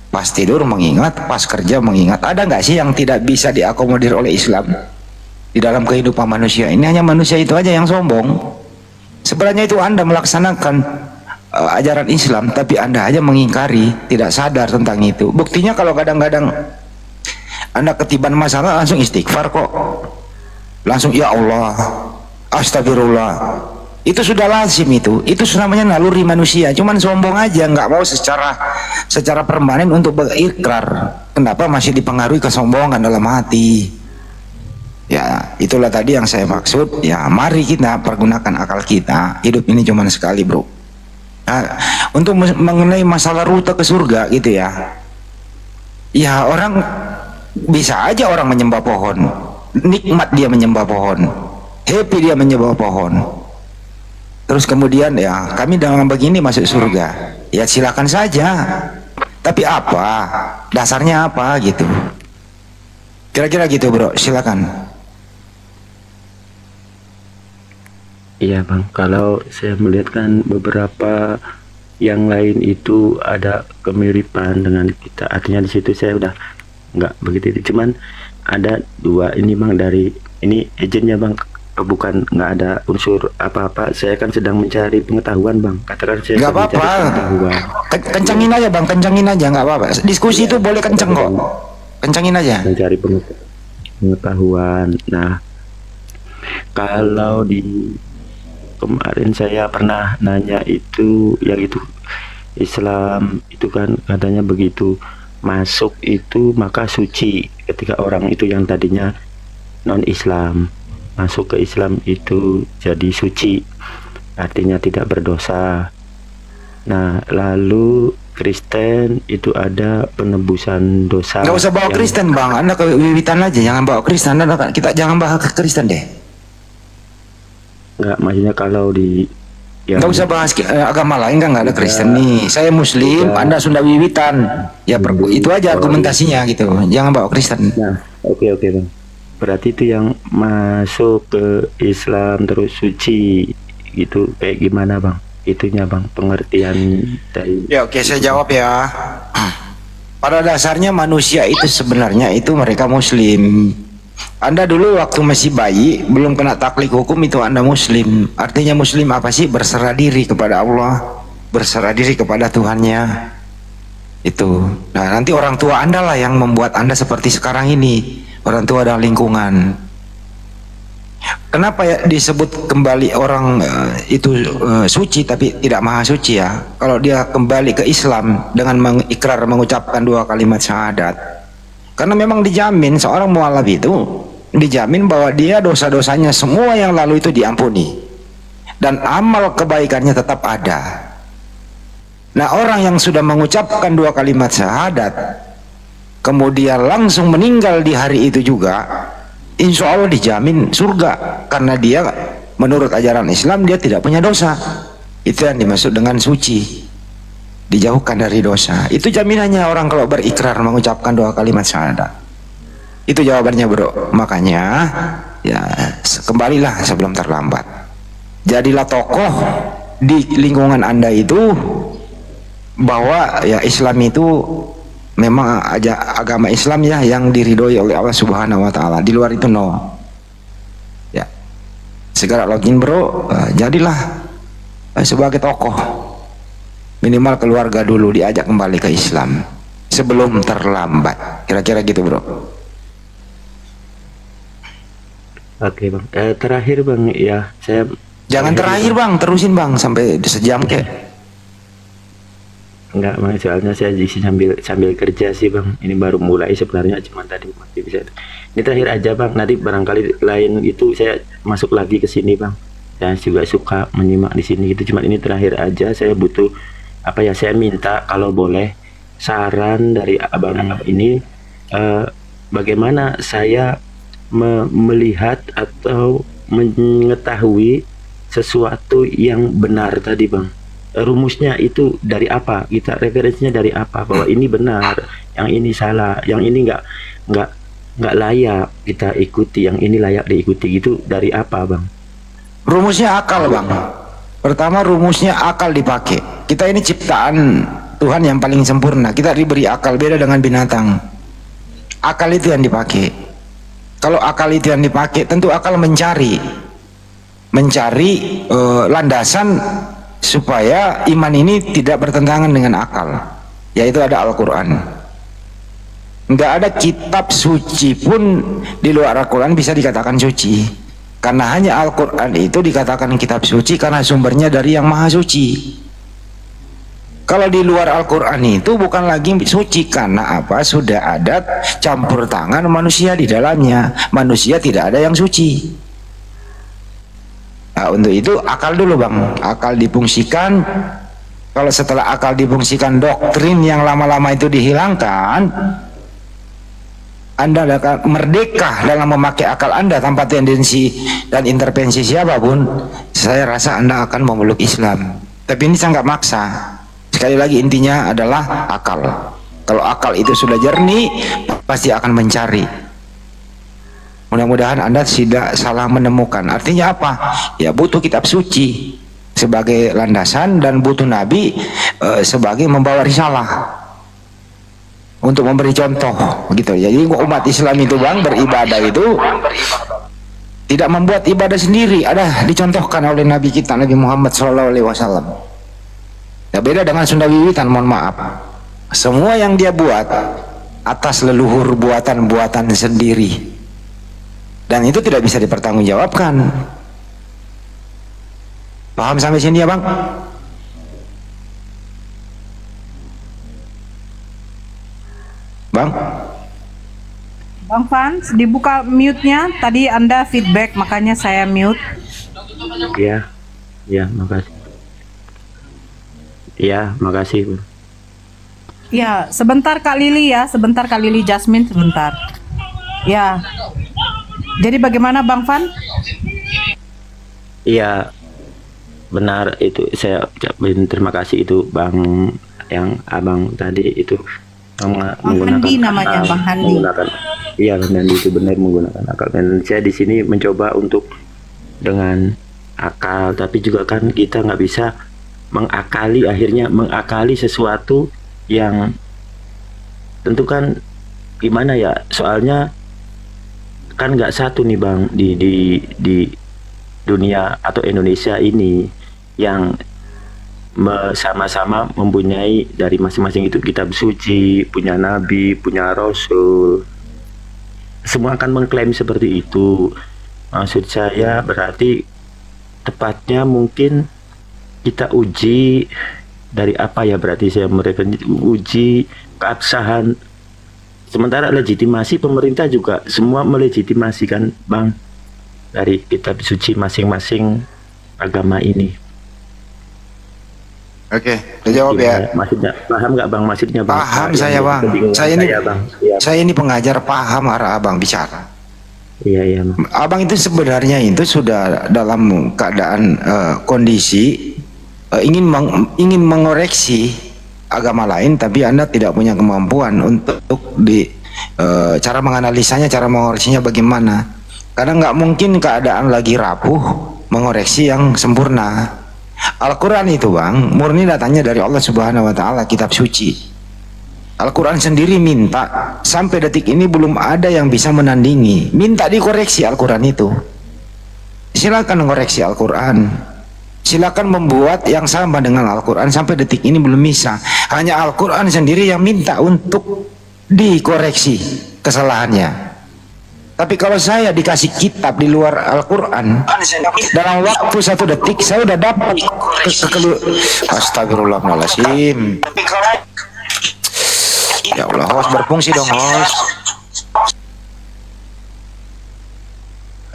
pas tidur mengingat, pas kerja mengingat. Ada nggak sih yang tidak bisa diakomodir oleh Islam di dalam kehidupan manusia ini? Hanya manusia itu aja yang sombong. Sebenarnya itu Anda melaksanakan ajaran Islam, tapi Anda aja mengingkari, tidak sadar tentang itu. Buktinya kalau kadang-kadang Anda ketiban masalah langsung istighfar kok, langsung ya Allah, astagfirullah. Itu sudah lazim, itu namanya naluri manusia. Cuman sombong aja, nggak mau secara permanen untuk berikrar. Kenapa masih dipengaruhi kesombongan dalam hati? Ya itulah tadi yang saya maksud. Ya mari kita pergunakan akal kita, hidup ini cuma sekali bro. Nah, untuk mengenai masalah rute ke surga gitu ya, ya orang bisa aja orang menyembah pohon, nikmat dia menyembah pohon, happy dia menyembah pohon. Terus kemudian ya kami dengan begini masuk surga, ya silakan saja. Tapi apa dasarnya apa gitu? Kira-kira gitu bro, silakan. Iya Bang, kalau saya melihat kan beberapa yang lain itu ada kemiripan dengan kita. Artinya di situ saya udah nggak begitu. Cuman ada dua ini Bang, dari ini agennya Bang, bukan nggak ada unsur apa-apa. Saya kan sedang mencari pengetahuan Bang. Katakan saya nggak apa-apa. Kencangin aja Bang, kencangin aja nggak apa-apa. Diskusi itu boleh kenceng kok. Kencangin aja. Mencari pengetahuan. Nah, kalau di kemarin saya pernah nanya itu, yang itu Islam itu kan katanya begitu masuk itu maka suci. Ketika orang itu yang tadinya non Islam masuk ke Islam itu jadi suci, artinya tidak berdosa. Nah lalu Kristen itu ada penebusan dosa. Nggak usah bawa Kristen Bang, Anda ke Wiwitan aja, jangan bawa Kristen. Kita jangan bahas ke Kristen deh. Enggak, maksudnya kalau di yang Nggak usah bahas agama lain kan, nggak ada Kristen nih. Saya Muslim, Anda Sunda Wiwitan. Ya itu aja argumentasinya gitu. Jangan bawa Kristen. Nah, oke Bang. Berarti itu yang masuk ke Islam terus suci gitu kayak gimana Bang? Itunya Bang, pengertian dari. Ya oke, saya jawab ya. Pada dasarnya manusia itu sebenarnya itu mereka Muslim. Anda dulu waktu masih bayi belum kena taklid hukum itu Anda Muslim. Artinya Muslim apa sih? Berserah diri kepada Allah, berserah diri kepada Tuhannya. Itu. Nah nanti orang tua Anda lah yang membuat Anda seperti sekarang ini. Orang tua dan lingkungan. Kenapa ya disebut kembali orang itu suci tapi tidak maha suci ya? Kalau dia kembali ke Islam dengan mengikrar mengucapkan 2 kalimat syahadat. Karena memang dijamin seorang mualaf itu dijamin bahwa dia dosa-dosanya semua yang lalu itu diampuni dan amal kebaikannya tetap ada. Nah orang yang sudah mengucapkan 2 kalimat syahadat kemudian langsung meninggal di hari itu juga, insya Allah dijamin surga karena dia menurut ajaran Islam dia tidak punya dosa. Itu yang dimaksud dengan suci, dijauhkan dari dosa. Itu jaminannya orang kalau berikrar mengucapkan 2 kalimat syahadat. Itu jawabannya bro. Makanya ya kembalilah sebelum terlambat. Jadilah tokoh di lingkungan Anda itu bahwa ya Islam itu memang agama Islam ya yang diridhoi oleh Allah Subhanahu wa taala. Di luar itu no. Ya. Segera login bro, jadilah sebagai tokoh. Minimal keluarga dulu diajak kembali ke Islam sebelum terlambat. Kira-kira gitu bro. Oke Bang. Terakhir Bang ya, saya jangan terakhir Bang, terusin Bang sampai sejam kek. Enggak Bang, soalnya saya di sini sambil kerja sih Bang. Ini baru mulai sebenarnya, cuma tadi masih bisa. Ini terakhir aja Bang, nanti barangkali lain itu saya masuk lagi ke sini Bang. Saya juga suka menyimak di sini gitu. Cuma ini terakhir aja, saya butuh apa ya, saya minta kalau boleh saran dari abang ini bagaimana saya melihat atau mengetahui sesuatu yang benar tadi Bang. Rumusnya itu dari apa, kita referensinya dari apa, bahwa ini benar, yang ini salah, yang ini nggak layak kita ikuti, yang ini layak diikuti, gitu dari apa Bang? Rumusnya akal Bang. Pertama rumusnya akal dipakai. Kita ini ciptaan Tuhan yang paling sempurna. Kita diberi akal, beda dengan binatang. Akal itu yang dipakai. Kalau akal itu yang dipakai, tentu akal mencari landasan supaya iman ini tidak bertentangan dengan akal, yaitu ada Al-Quran. Nggak ada kitab suci pun di luar Al-Quran bisa dikatakan suci, karena hanya Al-Quran itu dikatakan kitab suci karena sumbernya dari yang maha suci. Kalau di luar Al-Quran itu bukan lagi suci, karena apa? Sudah ada campur tangan manusia di dalamnya. Manusia tidak ada yang suci. Nah, untuk itu akal dulu Bang. Akal difungsikan. Kalau setelah akal difungsikan, doktrin yang lama-lama itu dihilangkan, Anda akan merdeka dalam memakai akal Anda tanpa tendensi dan intervensi siapapun. Saya rasa Anda akan memeluk Islam. Tapi ini saya nggak maksa. Sekali lagi intinya adalah akal. Kalau akal itu sudah jernih, pasti akan mencari. Mudah-mudahan Anda tidak salah menemukan. Artinya apa? Ya butuh kitab suci sebagai landasan dan butuh Nabi sebagai membawa risalah untuk memberi contoh gitu. Jadi umat Islam itu Bang beribadah itu tidak membuat ibadah sendiri, ada dicontohkan oleh Nabi kita Nabi Muhammad SAW. Ya beda dengan Sunda Wiwitan, mohon maaf. Semua yang dia buat atas leluhur buatan-buatan sendiri, dan itu tidak bisa dipertanggungjawabkan. Paham sampai sini ya Bang? Bang? Bang Fans, dibuka mute-nya. Tadi Anda feedback, makanya saya mute. Ya, makasih. Ya, makasih. Ya, sebentar Kak Lili ya, sebentar Kak Lili Jasmine, sebentar. Ya. Jadi bagaimana Bang Fan? Iya, benar itu, saya ucapin terima kasih itu Bang, yang abang tadi itu menggunakan Handi namanya, Bang Handi. menggunakan, iya Bang Handi itu benar menggunakan akal. Dan saya di sini mencoba untuk dengan akal, tapi juga kan kita nggak bisa akhirnya mengakali sesuatu yang tentu kan gimana ya, soalnya kan nggak satu nih Bang di dunia atau Indonesia ini yang sama-sama mempunyai dari masing-masing itu kitab suci, punya nabi, punya rasul, semua akan mengklaim seperti itu. Maksud saya berarti tepatnya mungkin kita uji dari apa ya, berarti mereka uji keabsahan. Sementara legitimasi pemerintah juga semua melegitimasi kan Bang, dari kitab suci masing-masing agama ini. Oke, udah jawab ya. Maksudnya paham nggak Bang maksudnya Bang? Paham saya Bang. Bang. Ya. Saya ini pengajar, paham arah Abang bicara. Iya Bang. Abang itu sebenarnya itu sudah dalam keadaan kondisi ingin mengoreksi agama lain, tapi Anda tidak punya kemampuan untuk cara menganalisanya, cara mengoreksinya bagaimana. Karena nggak mungkin keadaan lagi rapuh mengoreksi yang sempurna. Al-Quran itu Bang murni datangnya dari Allah Subhanahu wa Ta'ala, kitab suci. Al-Quran sendiri minta, sampai detik ini belum ada yang bisa menandingi, minta dikoreksi Al-Quran itu. Silakan mengoreksi Al-Quran, silakan membuat yang sama dengan Al-Quran, sampai detik ini belum bisa. Hanya Al-Quran sendiri yang minta untuk dikoreksi kesalahannya. Tapi kalau saya dikasih kitab di luar Al-Quran, dalam waktu 1 detik saya udah dapat Astagfirullahaladzim. Ya Allah, host berfungsi dong host.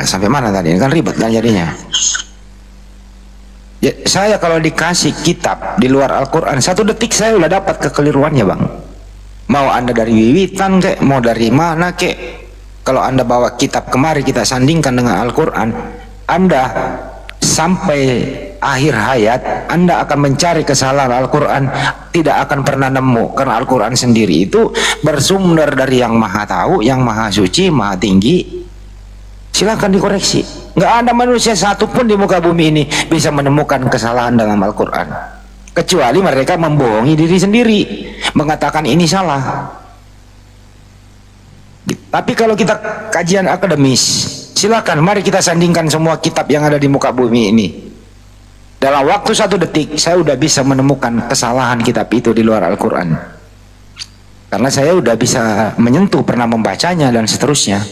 Sampai mana tadi? Ini kan ribet kan jadinya. Ya, saya kalau dikasih kitab di luar Al-Quran 1 detik saya udah dapat kekeliruannya Bang. Mau Anda dari wiwitan kek, mau dari mana kek, kalau Anda bawa kitab kemari kita sandingkan dengan Al-Quran, Anda sampai akhir hayat Anda akan mencari kesalahan Al-Quran, tidak akan pernah nemu, karena Al-Quran sendiri itu bersumber dari yang maha tahu, yang maha suci, maha tinggi. Silakan dikoreksi. Nggak ada manusia satupun di muka bumi ini bisa menemukan kesalahan dalam Al-Quran, kecuali mereka membohongi diri sendiri, mengatakan ini salah. Tapi kalau kita kajian akademis, silakan mari kita sandingkan semua kitab yang ada di muka bumi ini. Dalam waktu 1 detik saya udah bisa menemukan kesalahan kitab itu di luar Al-Quran, karena saya udah bisa menyentuh, pernah membacanya dan seterusnya.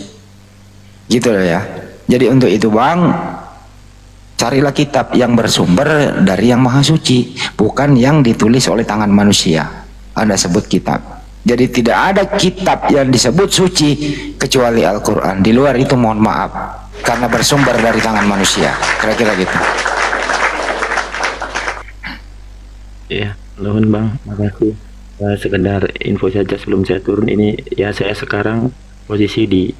Gitu loh ya. Jadi untuk itu Bang, carilah kitab yang bersumber dari yang maha suci, bukan yang ditulis oleh tangan manusia. Anda sebut kitab. Jadi tidak ada kitab yang disebut suci kecuali Al-Quran. Di luar itu mohon maaf, karena bersumber dari tangan manusia. Kira-kira gitu. Iya, nuhun Bang, makasih. Sekedar info saja sebelum saya turun ini, ya saya sekarang posisi di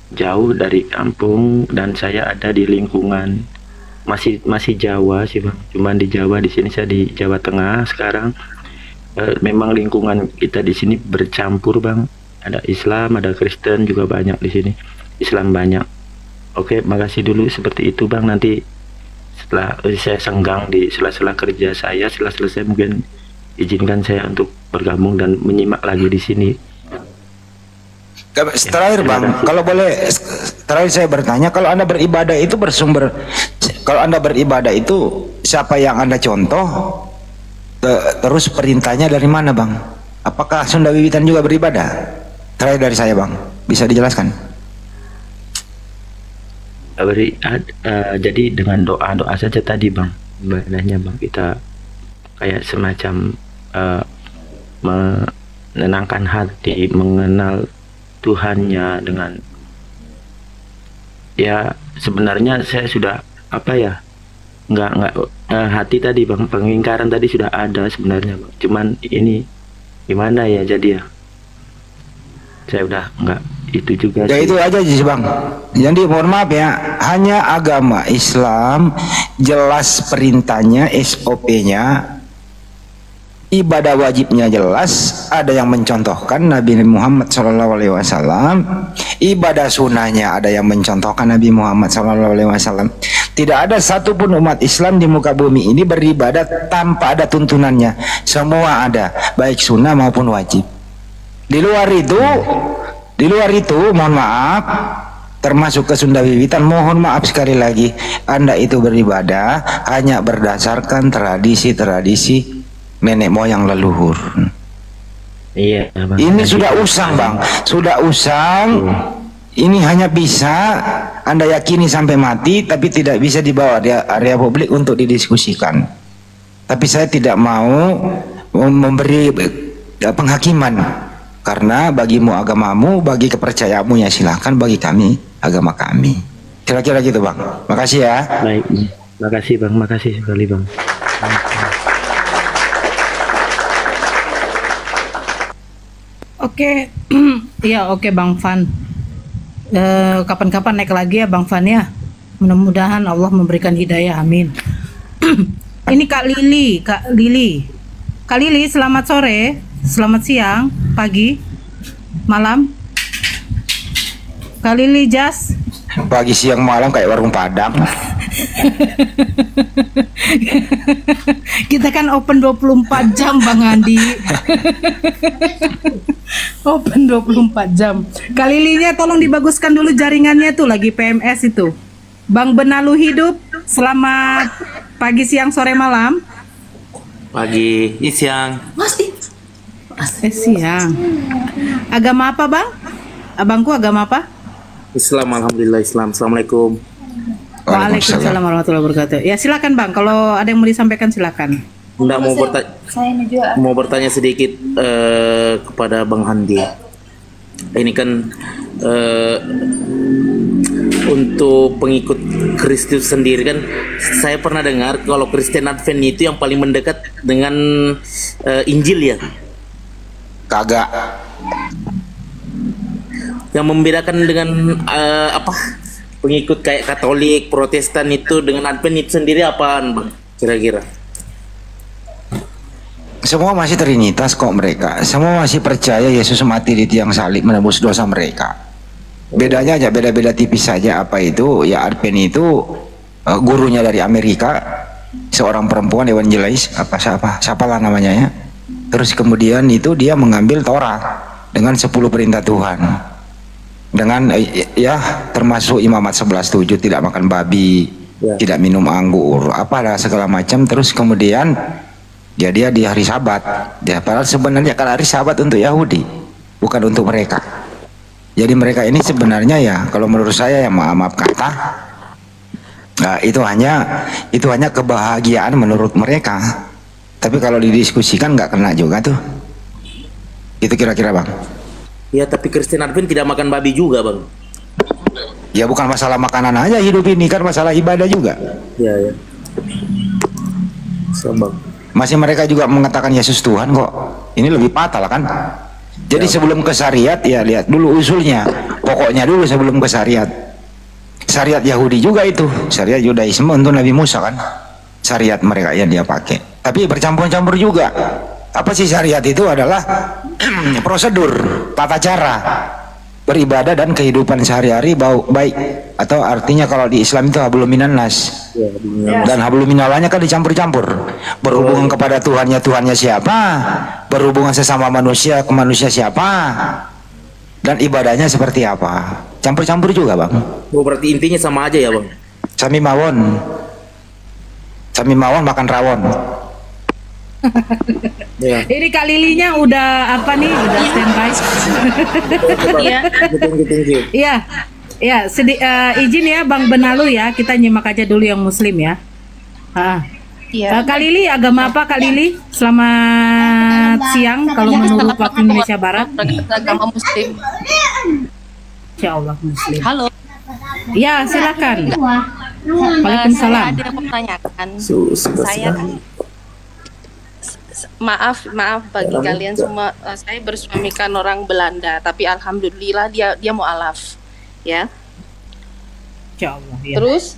jauh dari kampung dan saya ada di lingkungan masih Jawa sih Bang. Cuman di Jawa, di sini saya di Jawa Tengah sekarang. Memang lingkungan kita di sini bercampur Bang, ada Islam, ada Kristen juga banyak di sini, Islam banyak. Oke, makasih dulu seperti itu Bang. Nanti setelah saya senggang di sela-sela kerja saya, setelah selesai mungkin izinkan saya untuk bergabung dan menyimak lagi di sini. Terakhir Bang, kalau boleh terakhir saya bertanya, kalau Anda beribadah itu bersumber, kalau Anda beribadah itu siapa yang Anda contoh? Terus perintahnya dari mana Bang? Apakah Sunda Wiwitan juga beribadah? Terakhir dari saya Bang, bisa dijelaskan? Jadi dengan doa saja tadi Bang, ibadahnya Bang, kita kayak semacam menenangkan hati, mengenal Tuhannya dengan, ya sebenarnya saya sudah nggak hati tadi Bang, pengingkaran tadi sudah ada sebenarnya Bang. Cuman ini gimana ya, jadi ya saya udah nggak itu juga Ya sih. itu aja sih bang. Jadi mohon maaf ya, hanya agama Islam jelas perintahnya, SOP-nya, ibadah wajibnya jelas. Ada yang mencontohkan Nabi Muhammad SAW. Ibadah sunnahnya ada yang mencontohkan Nabi Muhammad SAW. Tidak ada satupun umat Islam di muka bumi ini beribadah tanpa ada tuntunannya. Semua ada, baik sunnah maupun wajib. Di luar itu, mohon maaf, termasuk ke Sunda Wiwitan, mohon maaf sekali lagi, Anda itu beribadah hanya berdasarkan tradisi-tradisi nenek moyang leluhur. Iya, Bang. Ini sudah usang bang, sudah usang. Ini hanya bisa Anda yakini sampai mati, tapi tidak bisa dibawa di area publik untuk didiskusikan. Tapi saya tidak mau memberi penghakiman, karena bagimu agamamu, bagi kepercayaanmu ya silahkan, bagi kami agama kami. Kira-kira gitu bang. Makasih ya. Baik, makasih Bang, makasih sekali Bang. Oke, iya oke Bang Van. Kapan-kapan naik lagi ya Bang Van ya. Mudah-mudahan Allah memberikan hidayah, amin. Ini Kak Lili, Kak Lili, selamat sore, selamat siang, pagi, malam. Kak Lili Jas. Pagi siang malam kayak warung Padang. Kita kan open 24 jam Bang Andi. Open 24 jam. Kalilinya tolong dibaguskan dulu jaringannya tuh, lagi PMS itu. Bang Benalu hidup. Selamat pagi, siang, sore, malam. Pagi, siang. Siang. Agama apa Bang? Abangku agama apa? Islam, alhamdulillah Islam. Assalamualaikum. Waalaikumsalam warahmatullahi wabarakatuh. Ya silakan Bang, kalau ada yang mau disampaikan silakan. Enggak, mau bertanya sedikit kepada Bang Handi. Ini kan untuk pengikut Kristus sendiri kan, saya pernah dengar kalau Kristen Advent itu yang paling mendekat dengan Injil ya. Kagak. Yang membedakan dengan pengikut kayak Katolik, Protestan itu dengan Advent itu sendiri apaan Bang? Kira-kira? Semua masih trinitas kok mereka. Semua masih percaya Yesus mati di tiang salib menebus dosa mereka. Bedanya aja, beda-beda tipis saja. Apa itu? Ya Advent itu gurunya dari Amerika, seorang perempuan evangelis, siapalah namanya ya. Terus kemudian itu dia mengambil Torah dengan 10 perintah Tuhan. Dengan ya termasuk Imamat 11:7, tidak makan babi, tidak minum anggur, apalah segala macam. Terus kemudian ya dia di hari Sabat. Ya padahal sebenarnya kan hari Sabat untuk Yahudi, bukan untuk mereka. Jadi mereka ini sebenarnya ya kalau menurut saya ya maaf kata, nah, itu hanya kebahagiaan menurut mereka. Tapi kalau didiskusikan nggak kena juga tuh. Itu kira-kira Bang. Ya tapi Kristen Advent tidak makan babi juga Bang. Ya bukan masalah makanan aja hidup ini, kan masalah ibadah juga. Ya. Bang. Masih mereka juga mengatakan Yesus Tuhan kok. Ini lebih fatal kan. Jadi sebelum ke syariat ya lihat dulu usulnya. Pokoknya dulu sebelum ke syariat. Syariat Yahudi juga itu. Syariat Yudaisme untuk Nabi Musa kan. Syariat mereka yang dia pakai. Tapi bercampur-campur juga. Apa sih syariat itu adalah prosedur, tata cara beribadah dan kehidupan sehari-hari baik. Atau artinya kalau di Islam itu hablum minan nas. Dan hablum minallahnya kan dicampur-campur. Berhubungan kepada Tuhannya siapa, berhubungan sesama manusia ke manusia siapa, dan ibadahnya seperti apa. Campur-campur juga Bang. Oh, berarti intinya sama aja ya Bang. Sami mawon makan rawon. Ya. Ini Kak Lilinya udah apa nih? Udah standby. Iya. Iya. Ya, izin ya Bang Benalu ya, kita nyimak aja dulu yang Muslim ya. Iya. Kak Lili, agama apa Kak Lili? Selamat siang kalau menurut waktu Indonesia Barat. Agama Muslim. Insya Allah Muslim. Halo. Ya, silakan. Waalaikumsalam. Saya ada yang mau menanyakan. Saya maaf bagi kalian semua. Saya bersuamikan orang Belanda, tapi alhamdulillah dia mualaf, ya. Insya Allah, ya. Terus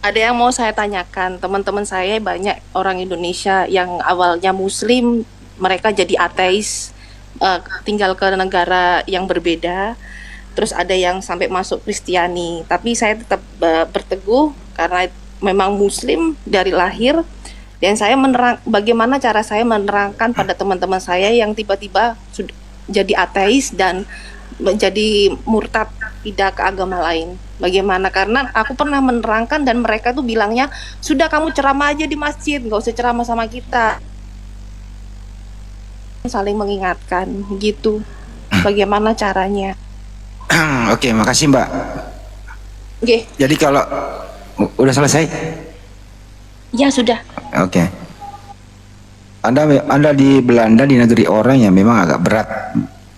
ada yang mau saya tanyakan, teman-teman saya banyak orang Indonesia yang awalnya Muslim, mereka jadi ateis, tinggal ke negara yang berbeda. Terus ada yang sampai masuk Kristiani, tapi saya tetap berteguh karena memang Muslim dari lahir. Dan saya bagaimana cara saya menerangkan pada teman-teman saya yang tiba-tiba sudah jadi ateis dan menjadi murtad, pindah ke agama lain. Bagaimana? Karena aku pernah menerangkan dan mereka tuh bilangnya, sudah kamu ceramah aja di masjid, nggak usah ceramah sama kita. Saling mengingatkan gitu. Bagaimana caranya? Oke, makasih Mbak. Oke. Jadi kalau udah selesai? Ya sudah. Oke. Anda di Belanda, di negeri orang yang memang agak berat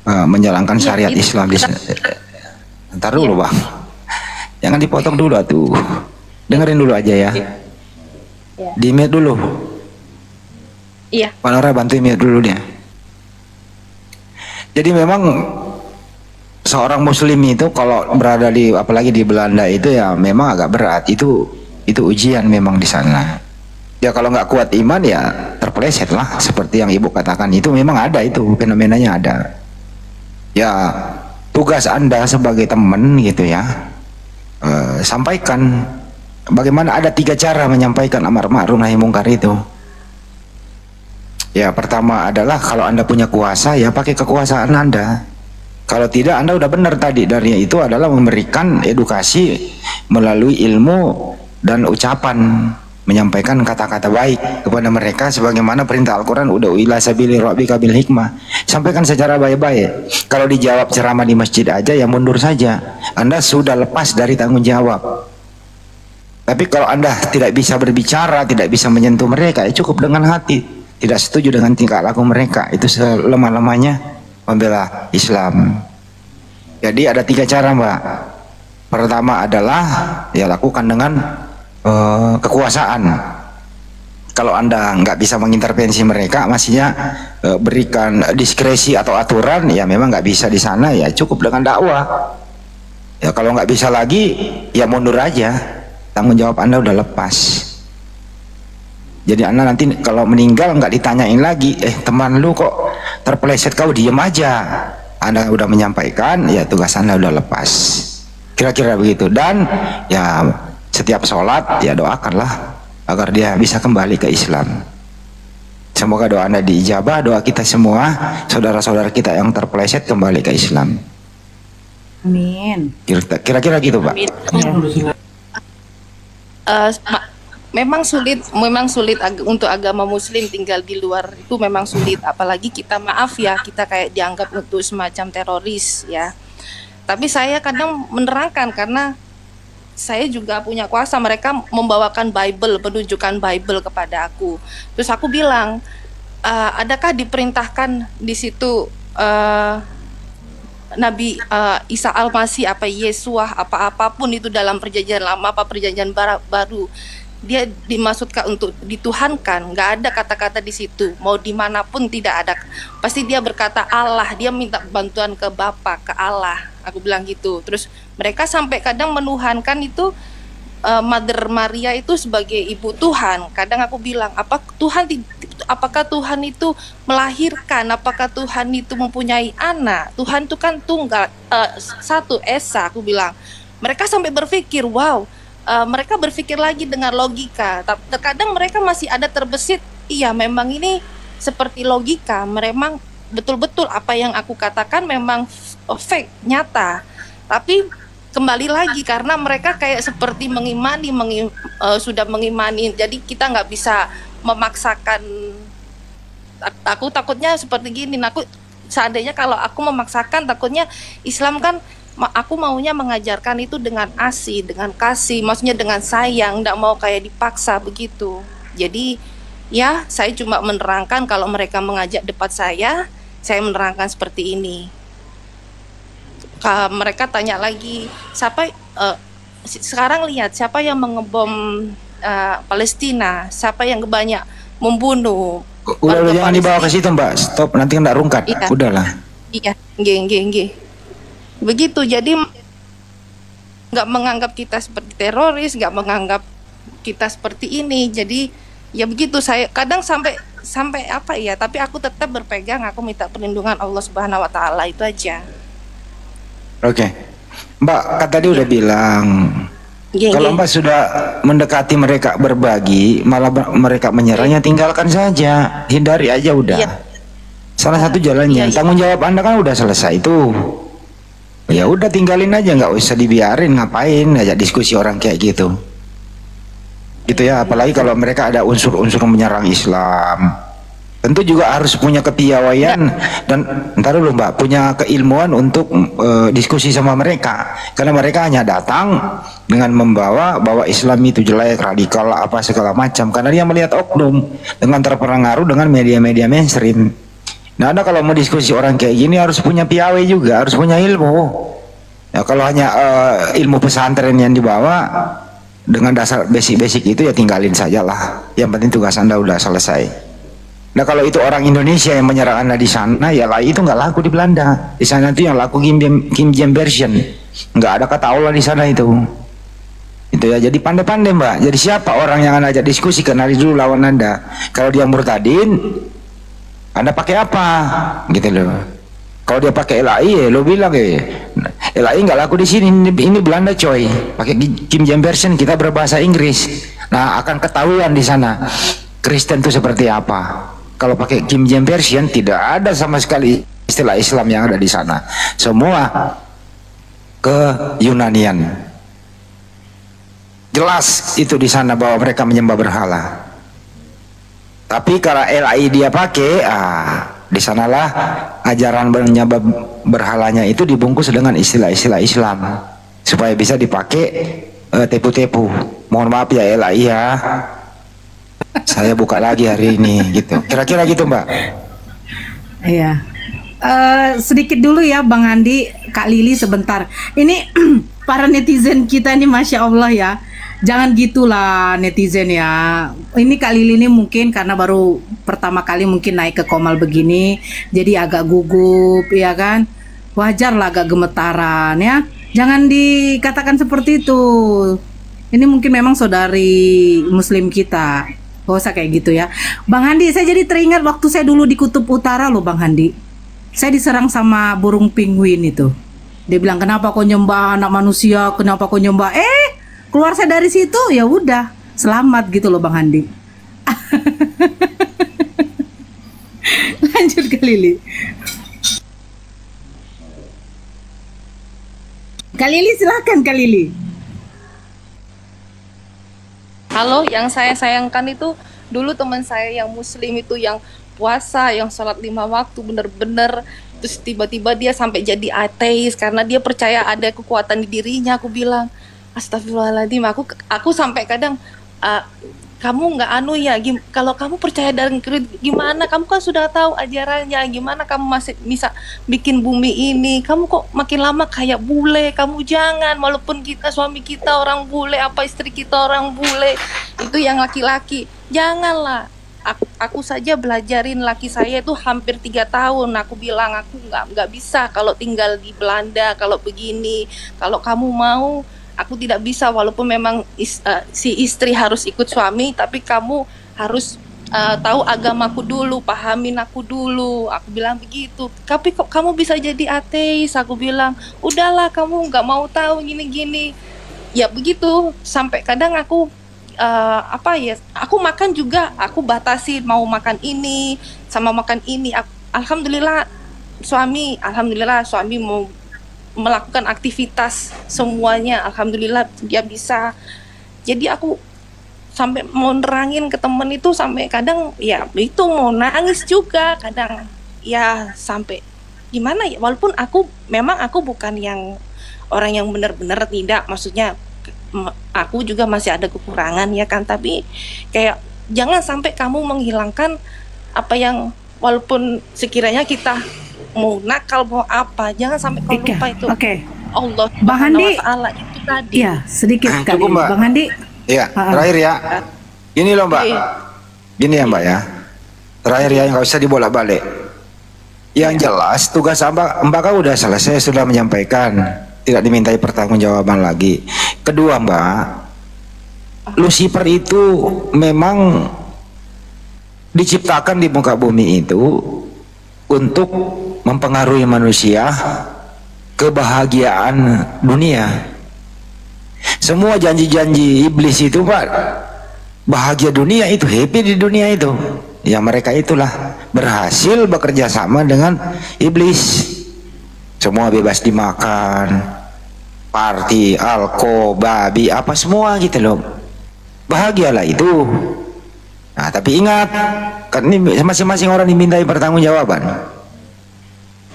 menjalankan syariat Islam di sana. Ntar dulu Bang. Jangan dipotong dulu tuh. Dengerin dulu aja ya. Di mute dulu. Iya. Panora bantu mute dulu dia. Jadi memang seorang muslim itu kalau berada di apalagi di Belanda itu ya memang agak berat. Itu ujian memang di sana. Ya kalau nggak kuat iman ya terpeleset lah seperti yang ibu katakan, itu memang ada, itu fenomenanya ada. Ya tugas Anda sebagai teman gitu ya, sampaikan bagaimana. Ada 3 cara menyampaikan amar ma'ruf nahi mungkar itu. Ya pertama adalah kalau Anda punya kuasa ya pakai kekuasaan Anda. Kalau tidak, Anda udah benar tadi, dari itu adalah memberikan edukasi melalui ilmu dan ucapan, menyampaikan kata-kata baik kepada mereka sebagaimana perintah Al-Quran, udah ila sabili rabbika bil hikmah. Sampaikan secara baik-baik. Kalau dijawab ceramah di masjid aja ya mundur saja, Anda sudah lepas dari tanggung jawab. Tapi kalau Anda tidak bisa berbicara, tidak bisa menyentuh mereka, ya cukup dengan hati. Tidak setuju dengan tingkah laku mereka, itu selemah-lemahnya membela Islam. Jadi ada 3 cara Mbak. Pertama adalah ya lakukan dengan kekuasaan. Kalau Anda nggak bisa mengintervensi mereka, maksudnya berikan diskresi atau aturan, ya memang nggak bisa di sana, ya cukup dengan dakwah. Ya kalau nggak bisa lagi, ya mundur aja. Tanggung jawab Anda udah lepas. Jadi Anda nanti kalau meninggal nggak ditanyain lagi, teman lu kok terpeleset, kau diem aja. Anda udah menyampaikan, ya tugas Anda udah lepas. Kira-kira begitu. Dan ya setiap sholat ya doakanlah agar dia bisa kembali ke Islam. Semoga doa Anda diijabah, doa kita semua, saudara-saudara kita yang terpeleset kembali ke Islam. Amin. Kira-kira gitu Pak. Memang sulit untuk agama Muslim tinggal di luar itu, memang sulit. Apalagi kita, maaf ya, kita kayak dianggap untuk semacam teroris ya. Tapi saya kadang menerangkan karena saya juga punya kuasa. Mereka membawakan Bible, menunjukkan Bible kepada aku. Terus aku bilang, adakah diperintahkan di situ Nabi Isa Al-Masih, apa Yesuah, apapun itu dalam perjanjian lama apa perjanjian baru, dia dimaksudkan untuk dituhankan? Nggak ada kata-kata di situ. Mau dimanapun tidak ada. Pasti dia berkata Allah, dia minta bantuan ke Bapa, ke Allah. Aku bilang gitu. Terus mereka sampai kadang menuhankan itu Mother Maria itu sebagai ibu Tuhan. Kadang aku bilang, apakah Tuhan itu melahirkan? Apakah Tuhan itu mempunyai anak? Tuhan itu kan tunggal, satu esa. Aku bilang. Mereka sampai berpikir, wow. Mereka berpikir lagi dengan logika. Terkadang mereka masih ada terbesit, iya memang ini seperti logika, memang betul-betul apa yang aku katakan memang fake, nyata. Tapi kembali lagi karena mereka kayak seperti sudah mengimani, jadi kita nggak bisa memaksakan. Aku takutnya seperti gini, seandainya kalau aku memaksakan, takutnya Islam kan, aku maunya mengajarkan itu dengan asih, dengan kasih, maksudnya dengan sayang, tidak mau kayak dipaksa begitu. Jadi ya saya cuma menerangkan, kalau mereka mengajak debat saya menerangkan seperti ini. Mereka tanya lagi, sekarang lihat siapa yang mengebom Palestina, siapa yang banyak membunuh Udah jangan dibawa ke situ Mbak, stop nanti kena rungkat. Iya. Udahlah. Iya, nggih. Begitu, jadi nggak menganggap kita seperti teroris, nggak menganggap kita seperti ini. Jadi ya begitu, saya kadang sampai apa ya, tapi aku tetap berpegang, aku minta perlindungan Allah Subhanahu wa taala, itu aja. Oke. Mbak kan tadi udah bilang kalau Mbak sudah mendekati mereka berbagi, malah mereka menyerahnya, tinggalkan saja, hindari aja udah. Iya. Salah satu jalannya, tanggung jawab Anda kan udah selesai itu. Ya udah tinggalin aja, nggak usah dibiarin, ngapain ajak diskusi orang kayak gitu. Gitu ya, apalagi kalau mereka ada unsur-unsur menyerang Islam. Tentu juga harus punya kepiawaian dan ntar dulu Mbak, punya keilmuan untuk diskusi sama mereka, karena mereka hanya datang dengan membawa bahwa Islam itu jelek, radikal, apa segala macam, karena dia melihat oknum dengan terpengaruh dengan media-media mainstream. Nah, Anda kalau mau diskusi orang kayak gini harus punya piawai juga, harus punya ilmu. Ya kalau hanya ilmu pesantren yang dibawa dengan dasar basic-basic itu ya tinggalin sajalah. Yang penting tugas Anda udah selesai. Nah kalau itu orang Indonesia yang menyerang Anda di sana, ya lah itu nggak laku di Belanda. Di sana itu yang laku Kim James version, nggak ada kata Allah di sana itu. Itu ya, jadi pandai-pandai Mbak. Jadi siapa orang yang Anda ajak diskusi, kenali dulu lawan Anda. Kalau dia murtadin, Anda pakai apa? Gitu loh. Kalau dia pakai LAI, lo bilang LAI nggak laku di sini. Ini Belanda coy. Pakai Kim James version, kita berbahasa Inggris. Nah akan ketahuan di sana Kristen itu seperti apa. Kalau pakai Kim James version tidak ada sama sekali istilah Islam yang ada di sana. Semua ke Yunanian. Jelas itu di sana bahwa mereka menyembah berhala. Tapi kalau LAI dia pakai, di sanalah ajaran menyembah berhalanya itu dibungkus dengan istilah-istilah Islam supaya bisa dipakai tepu-tepu. Mohon maaf ya LAI ya. Saya buka lagi hari ini gitu. Kira-kira gitu Mbak. Iya. Sedikit dulu ya Bang Andi, Kak Lili sebentar. Ini para netizen kita nih Masya Allah ya. Jangan gitulah netizen ya. Ini Kak Lili ini mungkin karena baru pertama kali mungkin naik ke Komal begini, jadi agak gugup ya kan. Wajar lah agak gemetaran ya. Jangan dikatakan seperti itu. Ini mungkin memang saudari muslim kita. Gak usah kayak gitu ya Bang Handi. Saya jadi teringat waktu saya dulu di Kutub Utara loh Bang Handi. Saya diserang sama burung penguin itu. Dia bilang kenapa kau nyembah anak manusia, kenapa kau nyembah, keluar saya dari situ ya udah selamat gitu loh Bang Handi. Lanjut ke Lili. Kak Lili silakan Kak Lili. Halo, yang saya sayangkan itu dulu teman saya yang muslim itu yang puasa, yang sholat 5 waktu bener-bener, terus tiba-tiba dia sampai jadi ateis karena dia percaya ada kekuatan di dirinya. Aku bilang astagfirullahaladzim, aku sampai kadang kamu nggak kalau kamu percaya dan gimana, kamu kan sudah tahu ajarannya, gimana kamu masih bisa bikin bumi ini, kamu kok makin lama kayak bule. Kamu jangan, walaupun suami kita orang bule, istri kita orang bule, itu yang laki-laki, janganlah. Aku saja belajarin laki saya itu hampir 3 tahun. Aku bilang aku nggak bisa kalau tinggal di Belanda, kalau begini, kalau kamu mau aku tidak bisa, walaupun memang si istri harus ikut suami, tapi kamu harus tahu agamaku dulu, pahamin aku dulu. Aku bilang begitu. Tapi kok kamu bisa jadi ateis? Aku bilang, udahlah kamu nggak mau tahu gini-gini. Ya begitu, sampai kadang aku aku makan juga, aku batasi mau makan ini sama makan ini. Alhamdulillah suami mau melakukan aktivitas semuanya, alhamdulillah dia bisa. Jadi aku sampai mau nerangin ke temen itu, sampai kadang ya itu mau nangis juga kadang ya, sampai gimana ya, walaupun aku bukan yang orang yang benar-benar tidak, maksudnya aku juga masih ada kekurangan ya kan, tapi kayak jangan sampai kamu menghilangkan apa yang, walaupun sekiranya kita mau nakal mau apa, jangan sampai kau lupa itu. Allah Bang Handi, itu tadi. Iya, sedikit kali. Cukup, Mbak. Bang Handi. Iya, terakhir ya. Gini loh Mbak. Gini ya Mbak ya. Terakhir ya, nggak usah dibolak-balik. Yang jelas tugas Mbak kan udah selesai, sudah menyampaikan, tidak dimintai pertanggungjawaban lagi. Kedua Mbak, Lucifer itu memang diciptakan di muka bumi itu untuk mempengaruhi manusia kebahagiaan dunia. Semua janji-janji iblis itu Pak, bahagia dunia itu, happy di dunia itu. Ya mereka itulah berhasil bekerja sama dengan iblis. Semua bebas dimakan, party, alko, babi, apa semua gitu loh. Bahagialah itu. Nah tapi ingat, kan ini masing-masing orang dimintai pertanggungjawaban.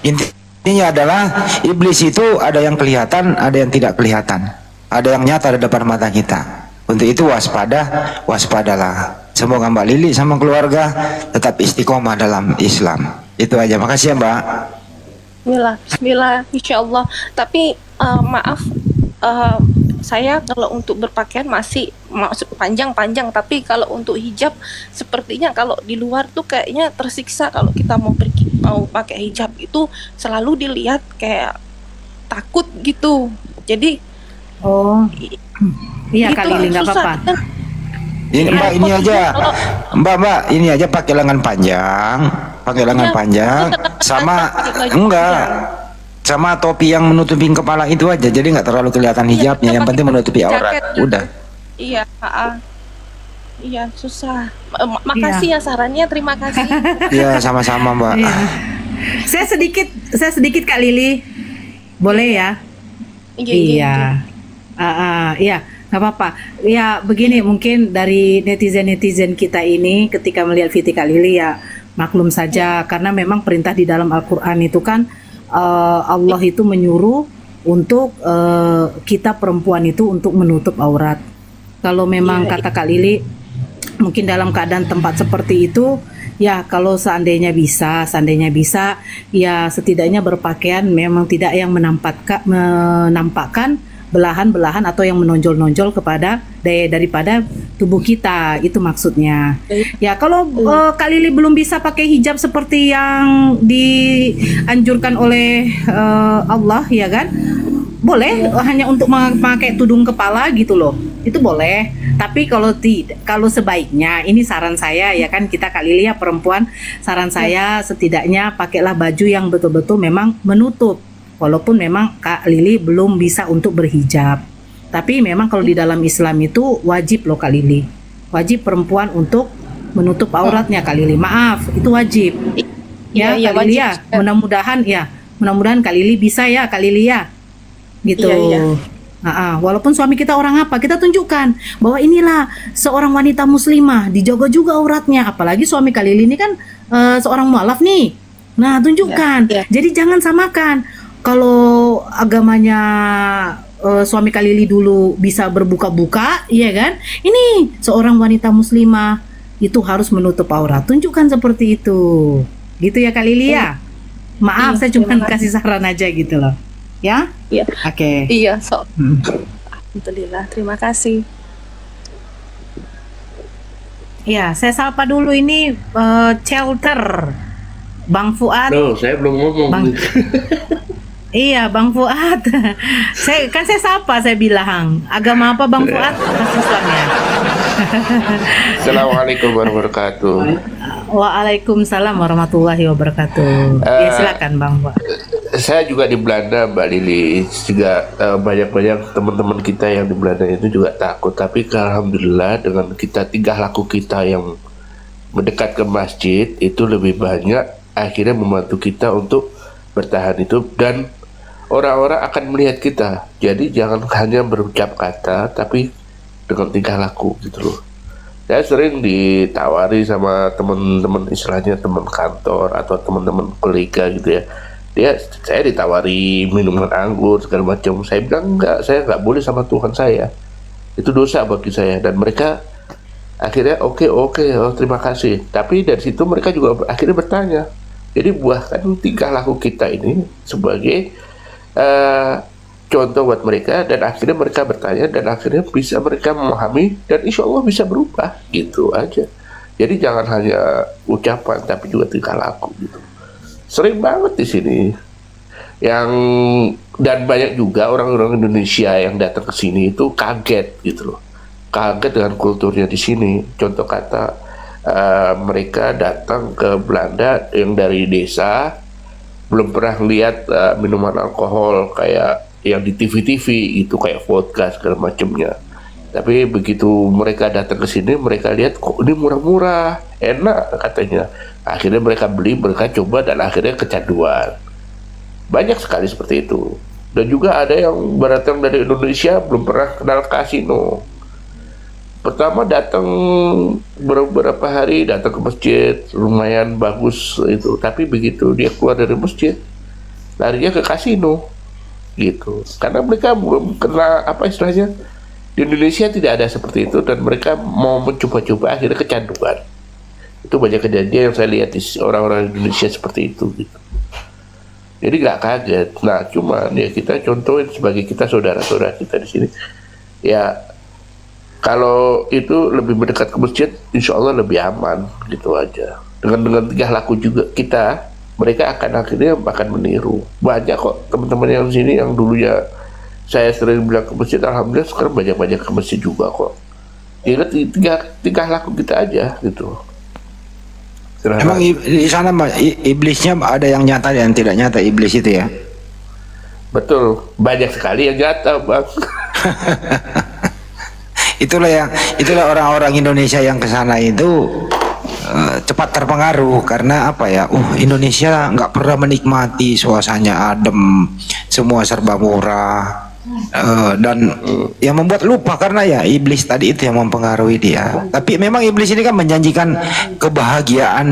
Intinya adalah iblis itu ada yang kelihatan, ada yang tidak kelihatan, ada yang nyata di depan mata kita. Untuk itu waspadalah. Semoga Mbak Lili sama keluarga tetap istiqomah dalam Islam. Itu aja. Makasih ya Mbak. Bismillah, insya Allah. Tapi maaf, saya kalau untuk berpakaian masih panjang-panjang. Tapi kalau untuk hijab, sepertinya kalau di luar tuh kayaknya tersiksa. Kalau kita mau pakai hijab itu selalu dilihat kayak takut gitu. Jadi iya Kak Lili, nggak apa-apa. Ini Mbak, ini aja Mbak ini aja pakai lengan panjang, sama sama topi yang menutupi kepala itu aja, jadi nggak terlalu kelihatan hijabnya, yang penting menutupi aurat. Udah. Iya, iya susah. Makasih ya sarannya, terima kasih. Iya sama-sama Mbak. Iya. Saya sedikit Kak Lili, boleh ya? Iya. Iya, nggak apa-apa. Ya begini, mungkin dari netizen kita ini ketika melihat Viti Kak Lili ya maklum saja, karena memang perintah di dalam Al-Quran itu kan Allah itu menyuruh untuk kita perempuan itu untuk menutup aurat. Kalau memang kata Kak Lili mungkin dalam keadaan tempat seperti itu, ya kalau seandainya bisa ya setidaknya berpakaian memang tidak yang menampakkan belahan-belahan atau yang menonjol-nonjol kepada daripada tubuh kita, itu maksudnya. Ya kalau Kak Lili belum bisa pakai hijab seperti yang dianjurkan oleh Allah ya kan, boleh hanya untuk memakai tudung kepala gitu loh, itu boleh. Tapi kalau sebaiknya, ini saran saya ya kan, kita Kak Lili ya perempuan, saran saya setidaknya pakailah baju yang betul-betul memang menutup. Walaupun memang Kak Lili belum bisa untuk berhijab, tapi memang kalau di dalam Islam itu wajib loh Kak Lili, wajib perempuan untuk menutup auratnya Kak Lili. Maaf, itu wajib. Ya Kak Lili ya, mudah-mudahan Kak Lili bisa ya Kak Lili ya, gitu. Walaupun suami kita orang apa, kita tunjukkan bahwa inilah seorang wanita muslimah, dijaga juga auratnya. Apalagi suami Kak Lili ini kan seorang mualaf nih. Nah tunjukkan. Jadi jangan samakan. Kalau agamanya suami Kak Lili dulu bisa berbuka-buka, iya kan? Ini seorang wanita muslimah itu harus menutup aurat. Tunjukkan seperti itu. Gitu ya Kak Lili ya? Maaf, saya cuma kasih saran aja gitu loh. Ya? Iya. Oke. Iya, alhamdulillah, terima kasih. Ya, saya sapa dulu ini Shelter. Bang Fuad. Loh, saya belum ngomong. Iya Bang Fuad. saya sapa, saya bilang agama apa Bang Fuad? Atas Islamnya. Assalamualaikum warahmatullahi wabarakatuh. Waalaikumsalam warahmatullahi wabarakatuh. Ya silakan Bang Fuad. Saya juga di Belanda Mbak Lili, juga banyak teman-teman kita yang di Belanda itu juga takut, tapi alhamdulillah dengan kita tingkah laku kita yang mendekat ke masjid itu lebih banyak akhirnya membantu kita untuk bertahan itu, dan orang-orang akan melihat kita. Jadi jangan hanya berucap kata, tapi dengan tingkah laku gitu loh. Saya sering ditawari sama teman-teman, istilahnya teman kantor atau teman-teman kolega gitu ya. Saya ditawari minuman anggur segala macam. Saya bilang enggak, saya nggak boleh sama Tuhan saya. Itu dosa bagi saya. Dan mereka akhirnya oke, terima kasih. Tapi dari situ mereka juga akhirnya bertanya. Jadi buahkan tingkah laku kita ini sebagai contoh buat mereka, dan akhirnya mereka bertanya, dan akhirnya bisa mereka memahami, dan insya Allah bisa berubah gitu aja. Jadi jangan hanya ucapan tapi juga tingkah laku gitu. Sering banget di sini dan banyak juga orang-orang Indonesia yang datang ke sini itu kaget gitu loh, kaget dengan kulturnya di sini. Contoh kata, mereka datang ke Belanda yang dari desa, belum pernah lihat minuman alkohol kayak yang di TV-TV itu, kayak vodka segala macamnya. Tapi begitu mereka datang ke sini, mereka lihat kok ini murah-murah, enak katanya. Akhirnya mereka beli, mereka coba, dan akhirnya kecanduan. Banyak sekali seperti itu. Dan juga ada yang datang dari Indonesia belum pernah kenal kasino. Pertama datang beberapa hari, datang ke masjid, lumayan bagus itu. Tapi begitu dia keluar dari masjid, larinya ke kasino gitu. Karena mereka belum kena apa istilahnya, di Indonesia tidak ada seperti itu, dan mereka mau mencoba-coba akhirnya kecanduan. Itu banyak kejadian yang saya lihat di orang-orang Indonesia seperti itu gitu. Jadi nggak kaget. Nah, cuman ya kita contohin sebagai kita saudara-saudara kita di sini. Ya, kalau itu lebih mendekat ke masjid, insya Allah lebih aman gitu aja. Dengan tingkah laku juga kita, mereka akhirnya meniru. Banyak kok teman-teman yang di sini yang dulunya saya sering bilang ke masjid, alhamdulillah sekarang banyak ke masjid juga kok. Ingat tingkah laku kita aja gitu. Emang di sana iblisnya ada yang nyata dan tidak nyata, iblis itu ya? Betul, banyak sekali yang nyata, Bang. itulah orang-orang Indonesia yang ke sana itu cepat terpengaruh karena apa ya? Indonesia nggak pernah menikmati suasananya adem, semua serba murah. Dan yang membuat lupa karena ya iblis tadi itu yang mempengaruhi dia. Tapi memang iblis ini kan menjanjikan kebahagiaan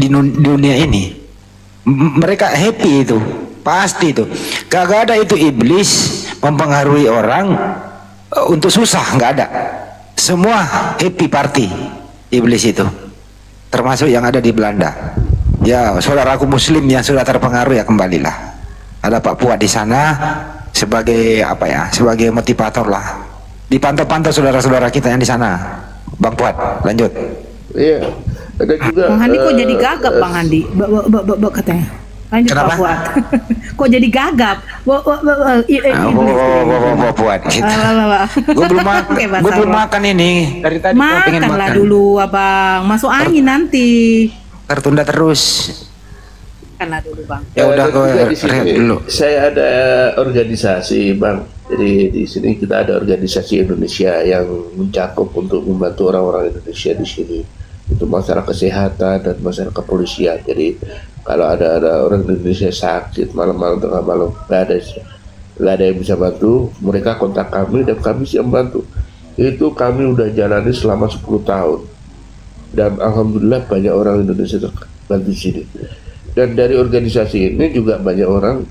di dunia ini. Mereka happy itu, pasti itu. Gak ada itu iblis mempengaruhi orang untuk susah, nggak ada. Semua happy party iblis itu, termasuk yang ada di Belanda. Ya, saudaraku Muslim yang sudah terpengaruh ya kembalilah. Ada Pak Puat di sana sebagai apa ya, sebagai motivator lah. Dipantau-pantau saudara-saudara kita yang di sana. Bang Puat, lanjut. Iya, ada juga. Bang Handi kok jadi gagap, Bang Handi? Katanya. Lanjut Pak Puat. Kok jadi gagap? Puat. Gue belum makan ini. Dari tadi pengen makan. Makanlah dulu, Abang. Masuk angin nanti. Tertunda terus. Karena dulu Bang. Ya udah gue rehat dulu. Saya ada organisasi Bang. Jadi di sini kita ada organisasi Indonesia yang mencakup untuk membantu orang-orang Indonesia di sini untuk masalah kesehatan dan masalah kepolisian. Jadi kalau ada orang Indonesia sakit malam-malam tengah malam nggak ada yang bisa bantu, mereka kontak kami dan kami siap bantu. Itu kami udah jalani selama 10 tahun dan alhamdulillah banyak orang Indonesia terbantu di sini. Dan dari organisasi ini juga banyak orang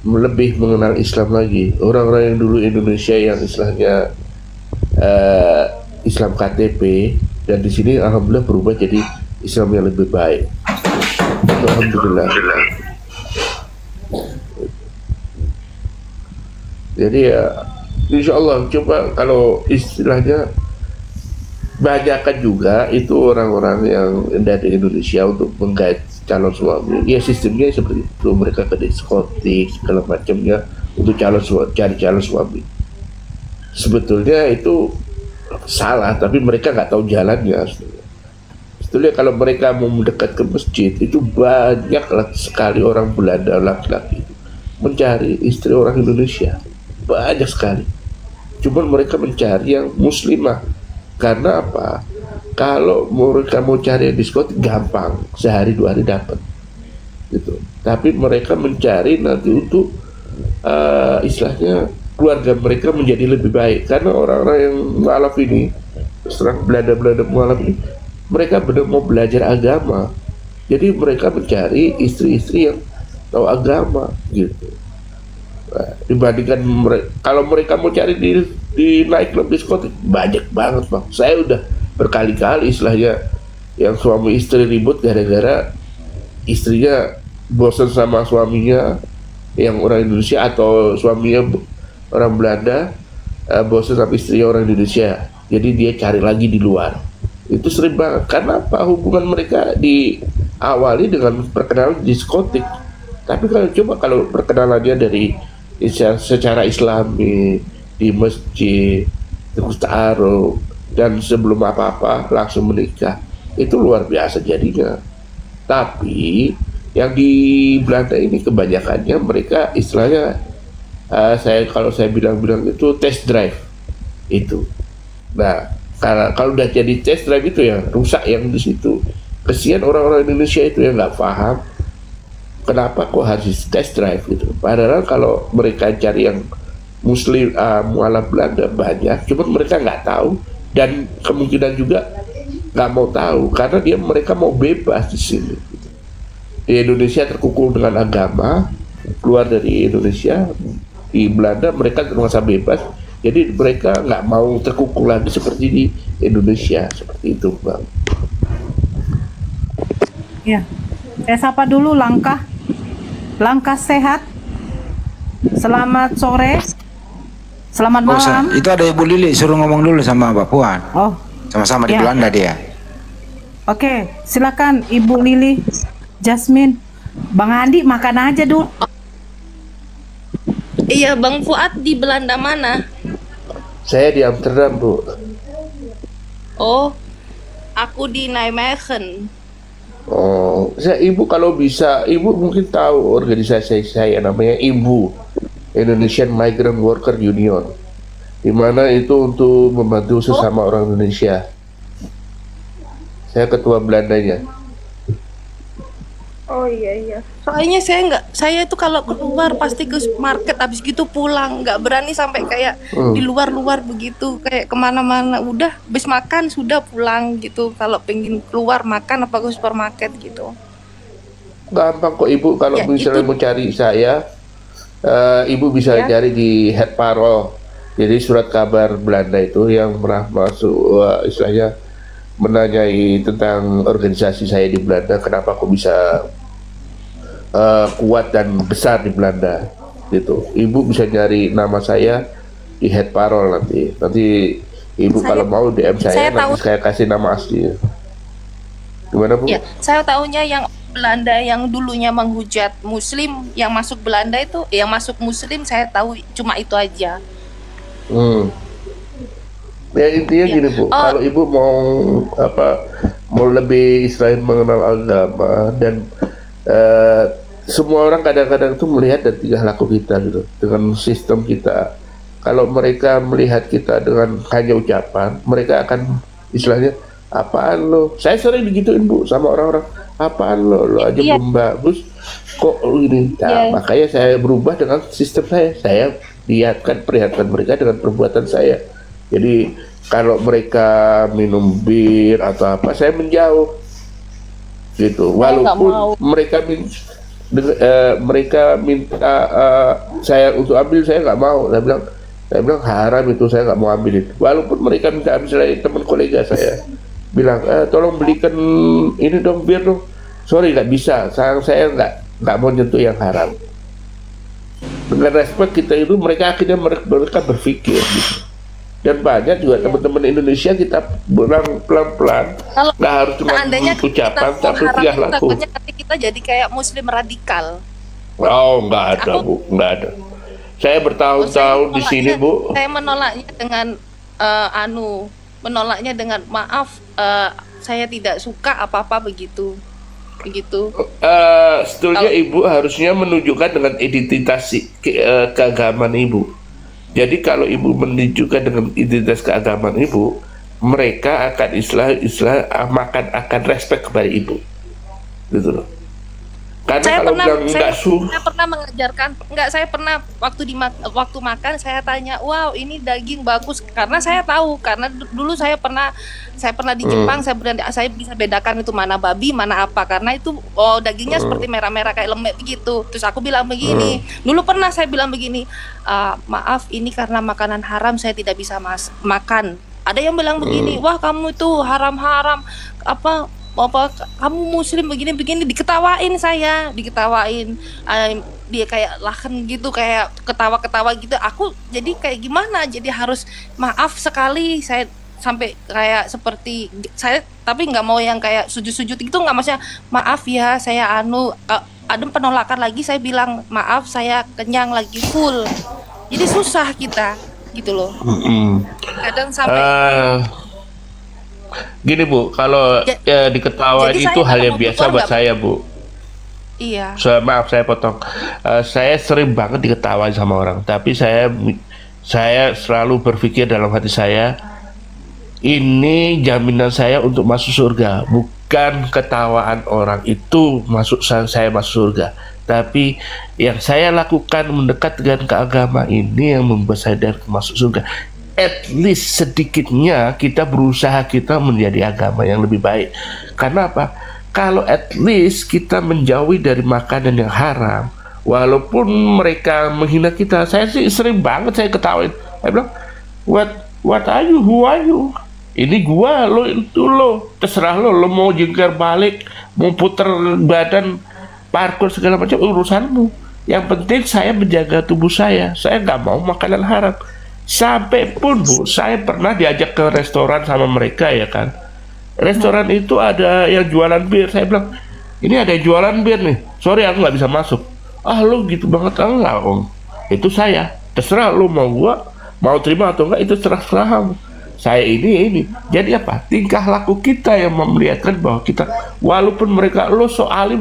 lebih mengenal Islam lagi. Orang-orang yang dulu Indonesia yang istilahnya Islam KTP, dan di sini alhamdulillah berubah jadi Islam yang lebih baik. Alhamdulillah. Jadi ya insya Allah coba kalau istilahnya banyakkan juga itu orang-orang yang dari Indonesia untuk menggait calon suami. Ya sistemnya seperti itu, mereka ke diskotik segala macamnya untuk cari calon suami. Sebetulnya itu salah, tapi mereka nggak tahu jalannya. Sebetulnya kalau mereka mau mendekat ke masjid itu banyak sekali orang Belanda laki-laki mencari istri orang Indonesia, banyak sekali. Cuman mereka mencari yang muslimah. Karena apa? Kalau mereka mau cari diskotik gampang, sehari 2 hari dapat, gitu. Tapi mereka mencari nanti untuk istilahnya keluarga mereka menjadi lebih baik. Karena orang-orang yang mualaf ini, serang Belanda mualaf ini, mereka benar mau belajar agama. Jadi mereka mencari istri-istri yang tahu agama, gitu. Nah, dibandingkan kalau mereka mau cari di naik klub diskotik banyak banget Bang. Saya udah berkali-kali istilahnya yang suami istri ribut gara-gara istrinya bosan sama suaminya yang orang Indonesia atau suaminya orang Belanda bosan sama istrinya orang Indonesia, jadi dia cari lagi di luar. Itu sering banget. Karena apa? Hubungan mereka diawali dengan perkenalan diskotik. Tapi kalau perkenalannya dari secara Islami di masjid, terus ta'aruf, dan sebelum apa-apa langsung menikah, itu luar biasa jadinya. Tapi yang di Belanda ini kebanyakannya mereka istilahnya kalau saya bilang itu test drive itu. Nah, kalau udah jadi test drive itu yang rusak yang di situ. Kesian orang-orang Indonesia itu yang nggak paham kenapa kok harus test drive gitu. Padahal kalau mereka cari yang Muslim mualaf Belanda banyak, cuma mereka nggak tahu dan kemungkinan juga nggak mau tahu karena mereka mau bebas di sini. Di Indonesia terkukung dengan agama, keluar dari Indonesia, di Belanda mereka merasa bebas. Jadi mereka nggak mau terkukung lagi seperti di Indonesia, seperti itu, Bang. Ya, saya sapa dulu Langkah Sehat. Selamat sore, selamat malam. Itu ada Ibu Lili, suruh ngomong dulu sama Mbak Puan. Oh, sama-sama di ya. Belanda dia. Oke, silakan Ibu Lili, Jasmine, Bang Andi makan aja dulu. Iya, Bang Fuad di Belanda mana? Saya di Amsterdam, Bu. Oh, aku di Nijmegen. Oh, Ibu kalau bisa, Ibu mungkin tahu organisasi saya namanya IMBU, Indonesian Migrant Worker Union, di mana itu untuk membantu sesama orang Indonesia. Saya ketua Belandanya. Oh iya. Soalnya saya itu kalau keluar pasti ke market, habis gitu pulang, nggak berani sampai kayak di luar begitu, kayak kemana-mana. Udah habis makan sudah pulang gitu. Kalau pengen keluar makan apa ke supermarket gitu. Gampang kok Ibu kalau misalnya mau cari saya, Ibu bisa cari di Het Parool. Jadi surat kabar Belanda itu yang pernah masuk istilahnya menanyai tentang organisasi saya di Belanda, kenapa aku bisa kuat dan besar di Belanda gitu. Ibu bisa nyari nama saya di Het Parool nanti Ibu kalau mau DM saya nanti saya kasih nama asli. Gimana Bu? Ya, saya tahunya yang Belanda yang dulunya menghujat Muslim, yang masuk Belanda itu, yang masuk Muslim saya tahu cuma itu aja. Ya intinya gini Bu, kalau Ibu mau lebih istilahnya mengenal agama dan semua orang kadang-kadang itu melihat dari tingkah laku kita gitu, dengan sistem kita. Kalau mereka melihat kita dengan hanya ucapan, mereka akan istilahnya apaan lo? Saya sering digituin Bu sama orang-orang, apaan lo aja belum bagus kok ini. Nah, makanya saya berubah dengan sistem saya perlihatkan mereka dengan perbuatan saya. Jadi kalau mereka minum bir atau apa, saya menjauh gitu. Walaupun mereka minta saya untuk ambil, saya nggak mau. Saya bilang haram itu, saya nggak mau ambilin. Walaupun mereka minta ambil, saya teman kolega saya bilang tolong belikan ini dong, bir dong. Sorry nggak bisa, saya nggak mau nyentuh yang haram. Dengan respect kita itu, mereka akhirnya mereka berpikir gitu. Dan banyak juga teman-teman Indonesia kita bilang pelan-pelan, nggak harus cuma ucapan tapi tingkah laku. Nanti kita jadi kayak Muslim radikal. Oh, nggak ada Bu, nggak ada. Saya bertahun-tahun di sini Bu. Saya menolaknya dengan menolaknya dengan maaf, saya tidak suka apa-apa begitu. Sebetulnya Ibu harusnya menunjukkan dengan identitas keagamaan Ibu. Jadi kalau Ibu menunjukkan dengan identitas keagamaan Ibu, mereka akan akan respect kepada Ibu, gitu loh. Karena saya pernah mengajarkan, saya pernah waktu makan saya tanya, wow ini daging bagus, karena saya tahu, karena dulu saya pernah di Jepang, saya bisa bedakan itu mana babi mana apa, karena itu dagingnya seperti merah-merah kayak lembek begitu. Terus aku bilang begini, dulu pernah saya bilang begini, maaf ini karena makanan haram saya tidak bisa makan. Ada yang bilang begini, wah kamu itu haram-haram apa kamu Muslim begini-begini, diketawain. Dia kayak lahan gitu, kayak ketawa-ketawa gitu. Aku jadi kayak gimana, jadi harus maaf sekali, saya sampai kayak seperti saya, tapi nggak mau yang kayak sujud-sujud itu, nggak, maksudnya maaf ya saya ada penolakan lagi, saya bilang maaf saya kenyang lagi full, jadi susah kita gitu loh. Kadang sampai gini Bu, kalau diketawain itu hal yang biasa buat saya Bu. Iya. Maaf saya potong. Saya sering banget diketawain sama orang, tapi saya selalu berpikir dalam hati saya, ini jaminan saya untuk masuk surga. Bukan ketawaan orang itu saya masuk surga, tapi yang saya lakukan mendekat dengan keagama ini yang membuat saya masuk surga. At least sedikitnya kita berusaha kita menjadi agama yang lebih baik. Karena apa? Kalau at least kita menjauhi dari makanan yang haram, walaupun mereka menghina kita, saya sih sering banget saya ketawain. Saya bilang, what are you? Who are you? Ini gua, lo itu lo, terserah lo mau jengkar balik, mau puter badan, parkur segala macam, urusanmu. Yang penting saya menjaga tubuh saya nggak mau makanan haram. Sampai pun Bu, saya pernah diajak ke restoran sama mereka ya kan. Restoran itu ada yang jualan bir, saya bilang, ini ada yang jualan bir nih, sorry aku nggak bisa masuk. Ah lo gitu banget, enggak om, itu saya, terserah lo mau terima atau enggak, itu terserah kamu. Saya ini. Jadi apa? Tingkah laku kita yang memperlihatkan bahwa kita, walaupun mereka lo alim,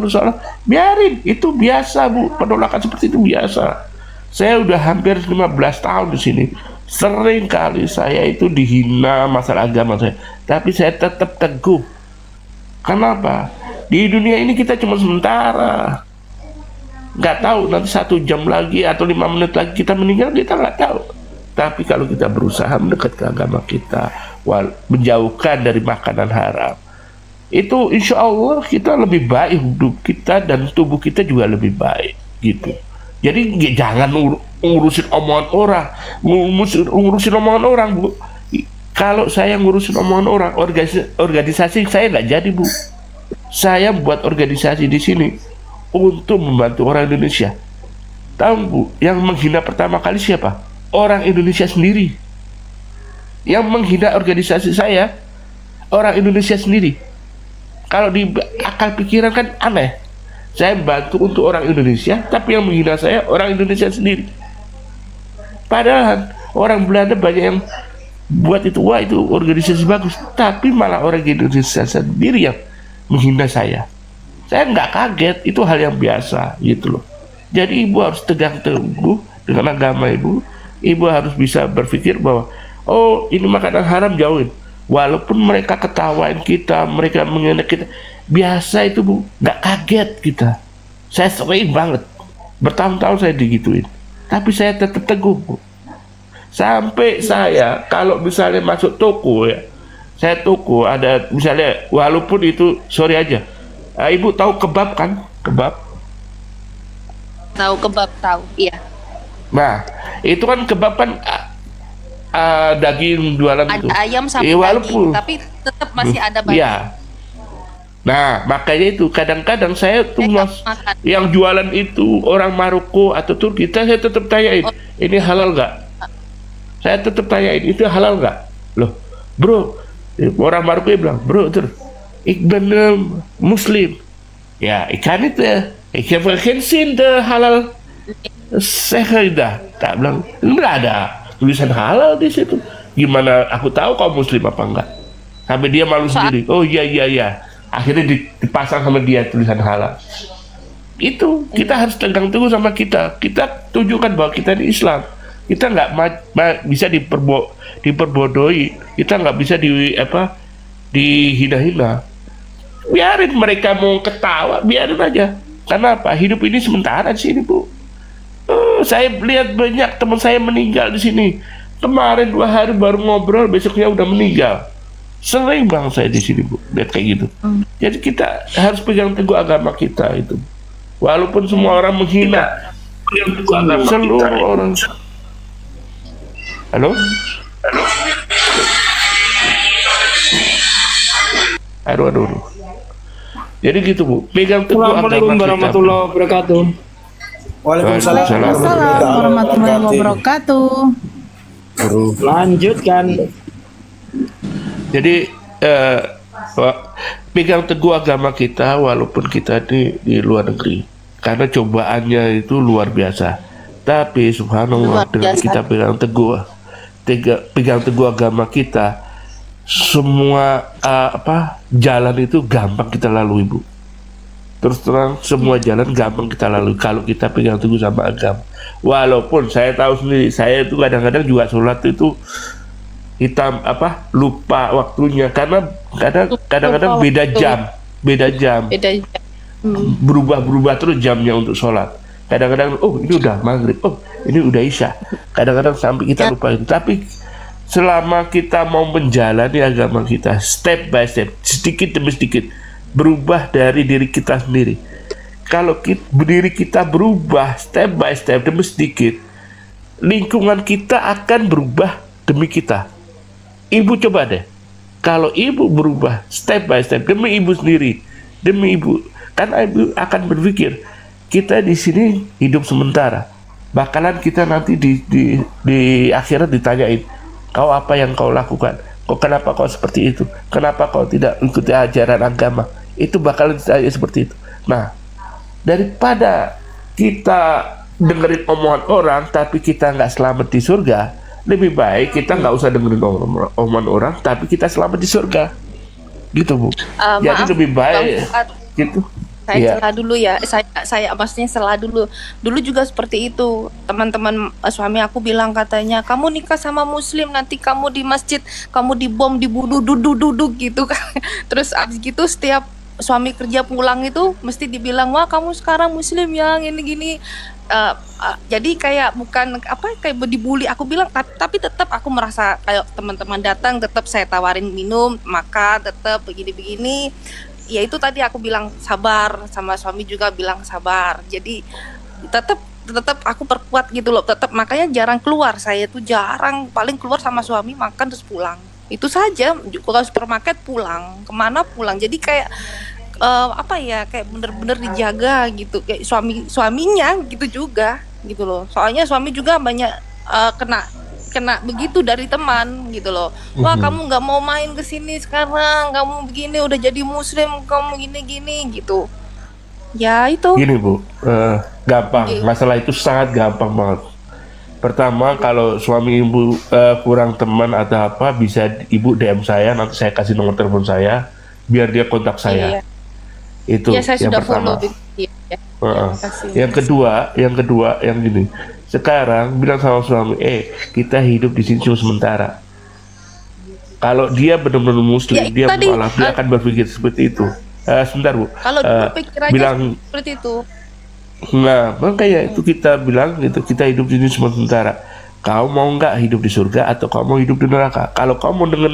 biarin, itu biasa Bu, penolakan seperti itu biasa. Saya udah hampir 15 tahun di sini. Sering kali saya itu dihina masalah agama saya, tapi saya tetap teguh. Kenapa? Di dunia ini kita cuma sementara. Nggak tahu nanti 1 jam lagi atau 5 menit lagi kita meninggal, kita nggak tahu. Tapi kalau kita berusaha mendekat ke agama kita, menjauhkan dari makanan haram, itu insya Allah kita lebih baik hidup kita dan tubuh kita juga lebih baik gitu. Jadi jangan ngurusin omongan orang, ngurusin omongan orang Bu. Kalau saya ngurusin omongan orang, organisasi saya nggak jadi Bu. Saya buat organisasi di sini untuk membantu orang Indonesia. Tahu Bu, yang menghina pertama kali siapa? Orang Indonesia sendiri. Yang menghina organisasi saya, orang Indonesia sendiri. Kalau di akal pikiran kan aneh. Saya bantu untuk orang Indonesia, tapi yang menghina saya orang Indonesia sendiri. Padahal orang Belanda banyak yang buat itu, wah itu organisasi bagus, tapi malah orang Indonesia sendiri yang menghina saya. Saya nggak kaget, itu hal yang biasa gitu loh. Jadi ibu harus tegang teguh dengan agama ibu. Ibu harus bisa berpikir bahwa oh ini makanan haram, jauhin. Walaupun mereka ketawain kita, mereka menghina kita, biasa itu Bu, nggak kaget kita. Saya sering banget, bertahun-tahun saya digituin, tapi saya tetap teguh Bu. Sampai saya kalau misalnya masuk toko ya, saya toko ada misalnya, walaupun itu sorry aja, ibu tahu kebab kan? Kebab? Tahu kebab, tahu, iya. Nah, itu kan kebab kan daging jualan itu. Ada ayam sama walaupun, daging, tapi tetap masih ada banyak. Iya. Nah, makanya itu kadang-kadang saya tuh yang jualan itu orang Maroko atau Turki, saya tetap tanyain, ini halal nggak? Saya tetap tanyain, itu halal nggak? Loh, bro, orang Maroko bilang, bro, ik ben Muslim. Ya, ikan itu ya, ik heb geen zin de halal. Saya tak bilang, nggak ada tulisan halal di situ. Gimana aku tahu kau Muslim apa enggak? Sampai dia malu sendiri. Oh iya. Akhirnya dipasang sama dia tulisan halal. Itu kita harus tegang teguh sama kita. Kita tunjukkan bahwa kita di Islam. Kita nggak bisa diperbodohi. Kita nggak bisa dihina-hina. Biarin mereka mau ketawa, biarin aja. Karena apa? Hidup ini sementara di sini Bu. Saya lihat banyak teman saya meninggal di sini. Kemarin 2 hari baru ngobrol, besoknya udah meninggal. Sering bang saya di sini Bu, lihat kayak gitu. Jadi kita harus pegang teguh agama kita itu. Walaupun semua orang menghina, seluruh orang. Halo? Aduh. Jadi gitu Bu, pegang teguh agama kita. Assalamualaikum warahmatullahi wabarakatuh. Waalaikumsalam warahmatullahi wabarakatuh. Lanjutkan. Jadi pegang teguh agama kita walaupun kita di luar negeri, karena cobaannya itu luar biasa. Tapi subhanallah, dengan kita pegang teguh agama kita, semua jalan itu gampang kita lalui, Bu. Terus terang, semua jalan gampang kita lalui kalau kita pegang teguh sama agama. Walaupun saya tahu sendiri, saya itu kadang-kadang juga sholat itu lupa waktunya, karena kadang-kadang beda jam, berubah terus jamnya untuk sholat. Kadang-kadang ini udah maghrib, ini udah isya. Kadang-kadang sampai kita lupa itu. Tapi selama kita mau menjalani agama kita step by step, sedikit demi sedikit, berubah dari diri kita sendiri. Kalau diri kita berubah step by step demi sedikit, lingkungan kita akan berubah demi kita. Ibu coba deh, kalau ibu berubah step by step demi ibu sendiri, demi ibu, kan ibu akan berpikir, kita di sini hidup sementara, bakalan kita nanti di akhirat ditanyain, kau apa yang kau lakukan, kenapa kau seperti itu, kenapa kau tidak ikuti ajaran agama, itu bakalan ditanya seperti itu. Nah, daripada kita dengerin omongan orang tapi kita nggak selamat di surga, lebih baik kita nggak usah dengerin omongan orang tapi kita selamat di surga, gitu, Bu. Jadi lebih baik gitu. Saya celah dulu ya, saya maksudnya celah dulu. Dulu juga seperti itu. Teman-teman suami aku bilang katanya, kamu nikah sama muslim nanti kamu di masjid, kamu dibom, dibunuh, duduk gitu kan. Terus abis gitu setiap suami kerja pulang itu mesti dibilang, wah kamu sekarang muslim yang ini gini. Jadi kayak bukan kayak dibully. Aku bilang tapi tetap aku merasa kayak teman-teman datang tetap saya tawarin minum, makan, tetap begini-begini. Ya itu tadi aku bilang sabar, sama suami juga bilang sabar. Jadi tetap aku perkuat gitu loh. Tetap makanya jarang keluar. Saya tuh jarang, paling keluar sama suami makan terus pulang. Itu saja. Kalau supermarket pulang, kemana pulang. Jadi kayak kayak bener-bener dijaga gitu, kayak suaminya gitu juga gitu loh. Soalnya suami juga banyak kena begitu dari teman gitu loh. Wah kamu nggak mau main ke sini sekarang, kamu begini udah jadi muslim, kamu gini gitu. Ya itu. Gini Bu, gampang. Masalah itu sangat gampang banget. Pertama, kalau suami ibu kurang teman atau apa, bisa ibu DM saya, nanti saya kasih nomor telepon saya, biar dia kontak saya. Itu ya, saya yang sudah pertama. Yang kedua, yang gini. Sekarang bilang sama suami, kita hidup di sini cuma sementara. Kalau dia benar-benar muslim, dia mualaf, dia akan berpikir seperti itu. Sebentar Bu. Kalau pikirannya bilang seperti itu. Nah, makanya itu kita bilang gitu, kita hidup di sini cuma sementara. Kau mau nggak hidup di surga atau kau mau hidup di neraka? Kalau kau mau dengar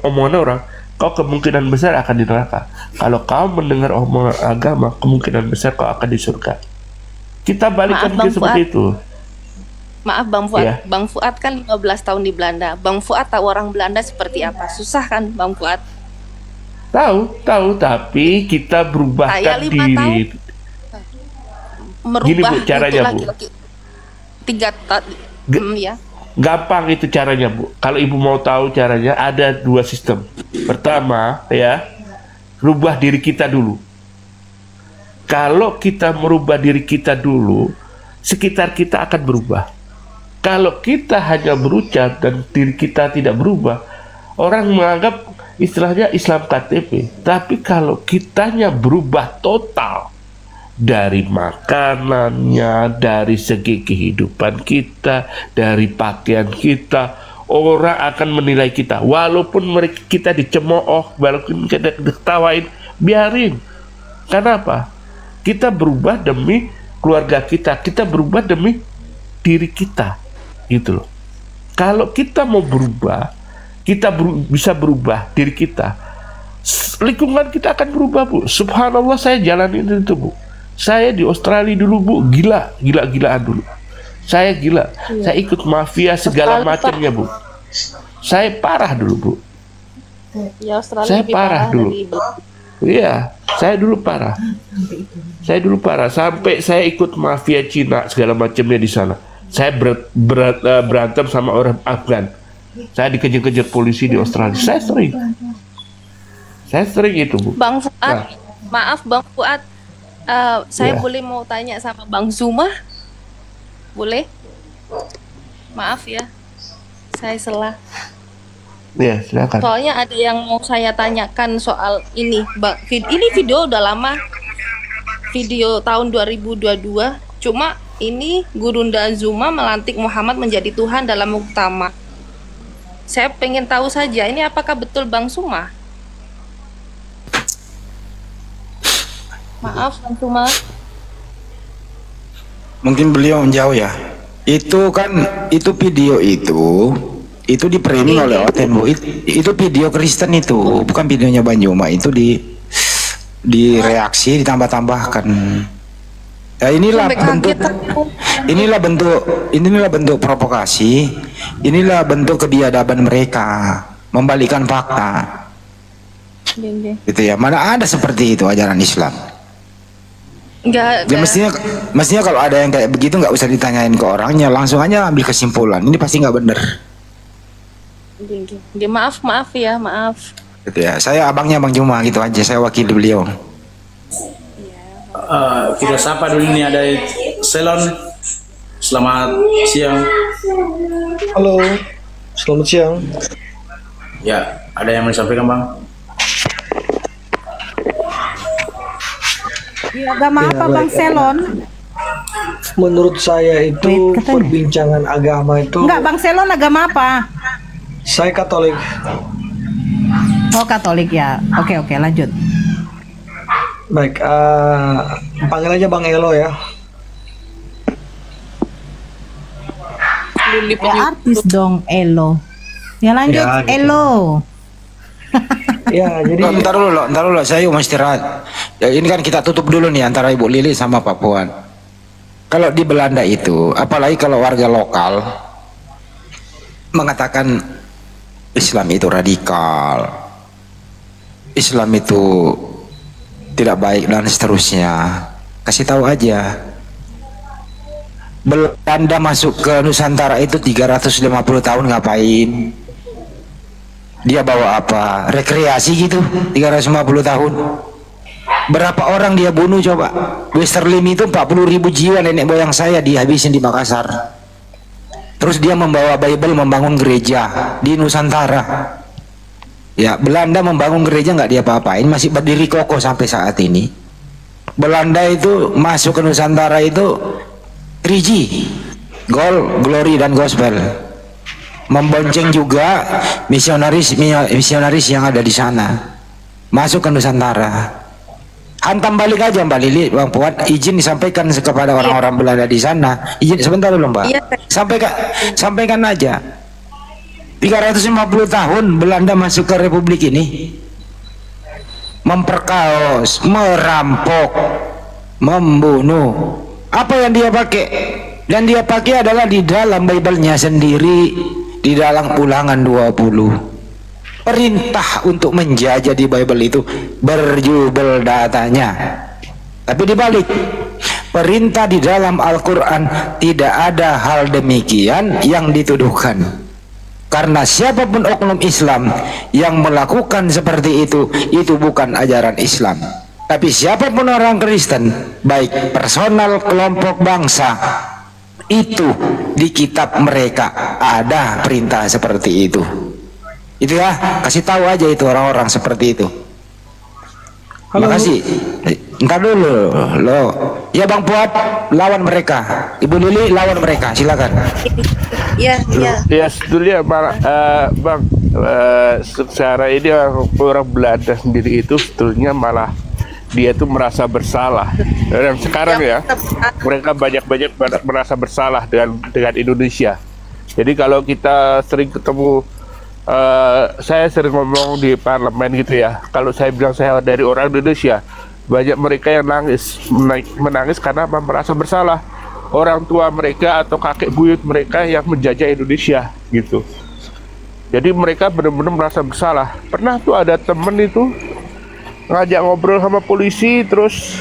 omongan orang, kau kemungkinan besar akan di neraka. Kalau kau mendengar omongan agama, kemungkinan besar kau akan di surga. Kita balikan ke seperti itu. Maaf Bang Fuad, ya. Bang Fuad kan 15 tahun di Belanda. Bang Fuad tahu orang Belanda seperti apa? Susah kan Bang Fuad? Tahu, tapi kita berubahkan diri. Merubah gini Bu, caranya Bu. Ya. Gampang itu caranya Bu. Kalau ibu mau tahu caranya, ada 2 sistem. Pertama ya, rubah diri kita dulu. Kalau kita merubah diri kita dulu, sekitar kita akan berubah. Kalau kita hanya berucap dan diri kita tidak berubah, orang menganggap istilahnya Islam KTP. Tapi kalau kitanya berubah total, dari makanannya, dari segi kehidupan kita, dari pakaian kita, orang akan menilai kita. Walaupun kita dicemooh, walaupun kita diketawain, biarin. Kenapa? Kita berubah demi keluarga kita, kita berubah demi diri kita, gitu loh. Kalau kita mau berubah, kita bisa berubah diri kita, lingkungan kita akan berubah Bu. Subhanallah, saya jalanin itu Bu. Saya di Australia dulu Bu, gila-gilaan dulu. Saya gila, saya ikut mafia segala macamnya Bu. Saya parah dulu Bu. Ya, Australia saya parah dulu. Iya, saya dulu parah. Saya dulu parah sampai saya ikut mafia Cina segala macamnya di sana. Saya berantem sama orang Afgan. Saya dikejar-kejar polisi di Australia. Saya sering itu, Bu. Bang Fuad, maaf Bang Fuad, saya boleh mau tanya sama Bang Zuma? Boleh? Maaf ya, saya salah. Ya, silakan. Soalnya ada yang mau saya tanyakan soal ini, Bang. Ini video udah lama, video tahun 2022. Cuma ini Gurunda Zuma melantik Muhammad menjadi Tuhan dalam muktamar. Saya pengen tahu saja, ini apakah betul Bang Zuma? Maaf Bang Zuma. Mungkin beliau menjauh ya. Itu kan, itu video itu di framing oleh Oten, Bu. Itu video Kristen itu, bukan videonya Banjuma. Itu direaksi, ditambah-tambahkan. Ya, inilah bentuk provokasi, inilah bentuk kebiadaban mereka, membalikkan fakta. Gitu ya. Mana ada seperti itu ajaran Islam? Enggak. Ya, mestinya kalau ada yang kayak begitu nggak usah ditanyain ke orangnya, langsung aja ambil kesimpulan. Ini pasti nggak bener. Maaf ya, maaf. Gitu ya. Saya abangnya Bang Juma gitu aja. Saya wakili beliau. Kita sapa dulu nih, ada Selon. Selamat siang. Halo, selamat siang. Ya, ada yang mau disampaikan Bang? Ya, agama apa Bang Selon? Menurut saya itu perbincangan agama itu. Enggak, Bang Selon agama apa? Saya Katolik. Oh, Katolik ya. Oke, lanjut. Baik, panggil aja Bang Elo ya. Ya, artis dong Elo. Ya lanjut Ya, gitu. Elo. Ya, jadi Ntar dulu, saya mau istirahat. Ya, ini kan kita tutup dulu nih antara Ibu Lili sama Pak Puan. Kalau di Belanda itu, apalagi kalau warga lokal mengatakan Islam itu radikal, Islam itu tidak baik dan seterusnya, kasih tahu aja. Belanda masuk ke Nusantara itu 350 tahun ngapain? Dia bawa apa? Rekreasi gitu, 350 tahun. Berapa orang dia bunuh coba? Westerlim itu 40.000 jiwa nenek moyang saya dihabisin di Makassar. Terus dia membawa Bible membangun gereja di Nusantara. Ya, Belanda membangun gereja nggak dia apa-apain, masih berdiri kokoh sampai saat ini. Belanda itu masuk ke Nusantara itu 3G, Gold, Glory dan Gospel. Membonceng juga misionaris yang ada di sana. Masuk ke Nusantara. Hantam balik aja Mbak Lili, Bang Puan, izin disampaikan kepada orang-orang Belanda di sana. Izin sebentar dulu Mbak. Sampaikan aja. 350 tahun Belanda masuk ke Republik ini, memperkaos, merampok, membunuh. Apa yang dia pakai? Dan dia pakai adalah di dalam Bible-nya sendiri, di dalam Ulangan 20. Perintah untuk menjajah di Bible itu berjubel datanya. Tapi dibalik, perintah di dalam Al-Quran tidak ada hal demikian yang dituduhkan. Karena siapapun oknum Islam yang melakukan seperti itu bukan ajaran Islam. Tapi siapapun orang Kristen, baik personal, kelompok, bangsa, itu di kitab mereka ada perintah seperti itu. Itu ya, kasih tahu aja itu orang-orang seperti itu. Terima kasih. Ntar dulu lo. Ya Bang Puat, lawan mereka. Ibu Lili lawan mereka, silakan. Ya. Ya sebetulnya Bang, secara ini orang Belanda sendiri itu sebetulnya malah dia itu merasa bersalah. Dan sekarang ya mereka banyak merasa bersalah dengan Indonesia. Jadi kalau kita sering ketemu, saya sering ngomong di parlemen gitu ya, kalau saya bilang saya dari orang Indonesia, banyak mereka yang menangis karena merasa bersalah. Orang tua mereka atau kakek buyut mereka yang menjajah Indonesia gitu. Jadi mereka benar-benar merasa bersalah. Pernah tuh ada temen itu ngajak ngobrol sama polisi, terus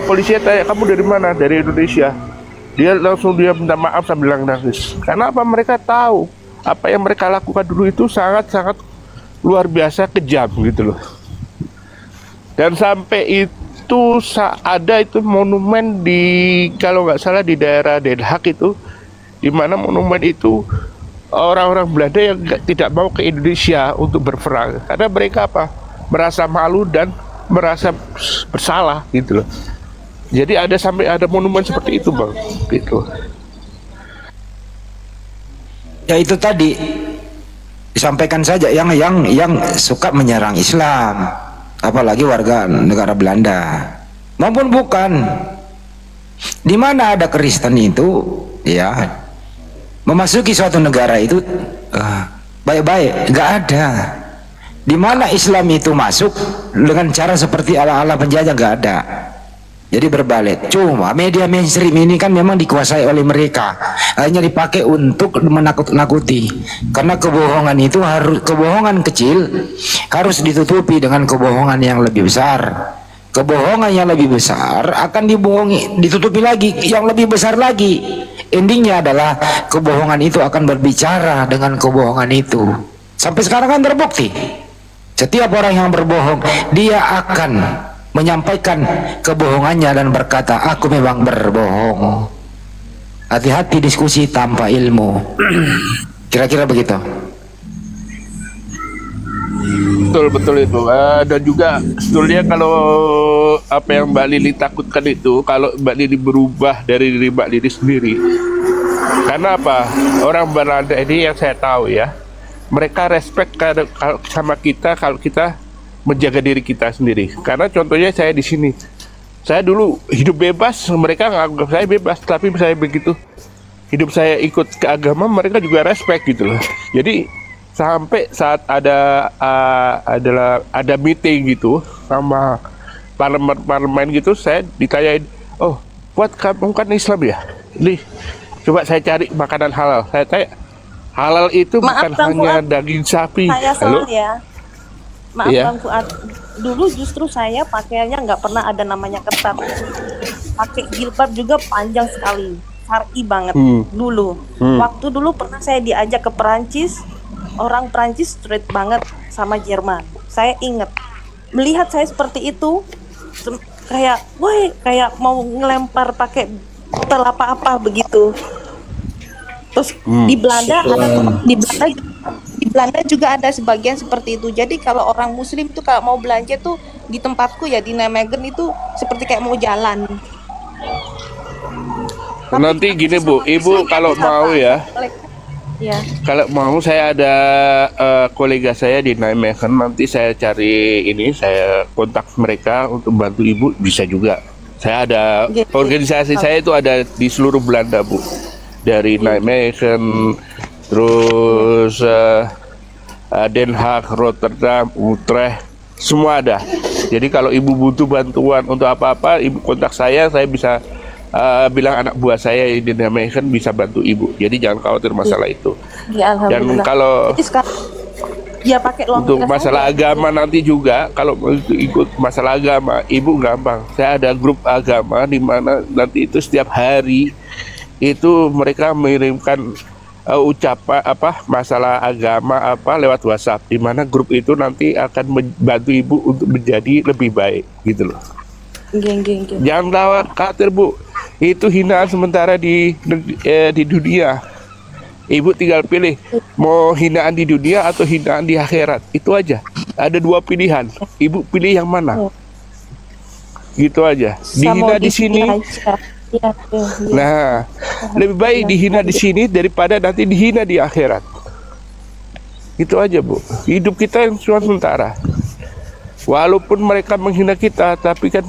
polisinya tanya, kamu dari mana? Dari Indonesia. Dia langsung minta maaf sambil nangis. Karena apa? Mereka tahu apa yang mereka lakukan dulu itu sangat-sangat luar biasa kejam gitu loh. Dan sampai itu ada itu monumen di, kalau nggak salah di daerah Den Haag itu, di mana monumen itu orang-orang Belanda yang tidak mau ke Indonesia untuk berperang karena mereka apa, merasa malu dan merasa bersalah gitu loh. Jadi sampai ada monumen seperti itu Bang, gitu. Ya itu tadi disampaikan saja yang suka menyerang Islam, apalagi warga negara Belanda maupun bukan. Di mana ada Kristen itu ya memasuki suatu negara itu baik-baik, nggak ada. Di mana Islam itu masuk dengan cara seperti ala-ala penjajah, nggak ada. Jadi berbalik. Cuma media mainstream ini kan memang dikuasai oleh mereka, hanya dipakai untuk menakut-nakuti. Karena kebohongan itu kebohongan kecil harus ditutupi dengan kebohongan yang lebih besar. Kebohongan yang lebih besar akan ditutupi lagi yang lebih besar lagi. Endingnya adalah kebohongan itu akan berbicara dengan kebohongan itu. Sampai sekarang kan terbukti. Setiap orang yang berbohong, dia akan menyampaikan kebohongannya dan berkata, aku memang berbohong. Hati-hati diskusi tanpa ilmu. Kira-kira begitu. Betul itu. Dan juga sebetulnya kalau apa yang Mbak Lili takutkan itu, kalau Mbak Lili berubah dari diri Mbak Lili sendiri. Karena apa? Orang Belanda ini yang saya tahu ya, mereka respect sama kita kalau kita menjaga diri kita sendiri. Karena contohnya saya di sini, saya dulu hidup bebas, mereka nganggap saya bebas, tapi saya begitu hidup saya ikut ke agama, mereka juga respect gitu loh. Jadi sampai saat ada meeting gitu sama parlemen gitu, saya ditanyain, oh buat kamu kan Islam ya, nih coba saya cari makanan halal. Saya tanya, halal itu bukan hanya daging sapi. Halo ya. Maaf iya. Bang Fuad, dulu justru saya pakaiannya nggak pernah ada namanya ketat. Pakai jilbab juga panjang sekali, syar'i banget dulu. Waktu dulu pernah saya diajak ke Perancis, orang Perancis straight banget sama Jerman. Saya ingat, melihat saya seperti itu, kayak, woi, kayak mau ngelempar pakai botol apa-apa begitu. Terus di Belanda di Belanda juga ada sebagian seperti itu. Jadi kalau orang Muslim tuh kalau mau belanja tuh di tempatku ya di Nijmegen itu seperti kayak mau jalan. Nanti gini Bu, Ibu kalau mau ya, kalau mau saya ada kolega saya di Nijmegen, nanti saya cari ini, saya kontak mereka untuk bantu Ibu, bisa juga. Saya ada organisasi saya itu ada di seluruh Belanda Bu. Dari Nijmegen, terus Den Haag, Rotterdam, Utrecht, semua ada. Jadi kalau Ibu butuh bantuan untuk apa-apa, Ibu kontak saya bisa bilang anak buah saya di Nijmegen bisa bantu Ibu. Jadi jangan khawatir masalah itu. Ya, dan kalau ya, pakai untuk masalah agama nanti juga, kalau ikut masalah agama, Ibu gampang. Saya ada grup agama di mana nanti itu setiap hari itu mereka mengirimkan ucapan masalah agama lewat WhatsApp, di mana grup itu nanti akan membantu Ibu untuk menjadi lebih baik gitu loh. Jangan khawatir Bu, itu hinaan sementara di dunia. Ibu tinggal pilih mau hinaan di dunia atau hinaan di akhirat, itu aja. Ada dua pilihan, Ibu pilih yang mana? Gitu aja. Dihina di sini. Nah, lebih baik dihina di sini daripada nanti dihina di akhirat. Itu aja Bu. Hidup kita yang cuma sementara. Walaupun mereka menghina kita, tapi kan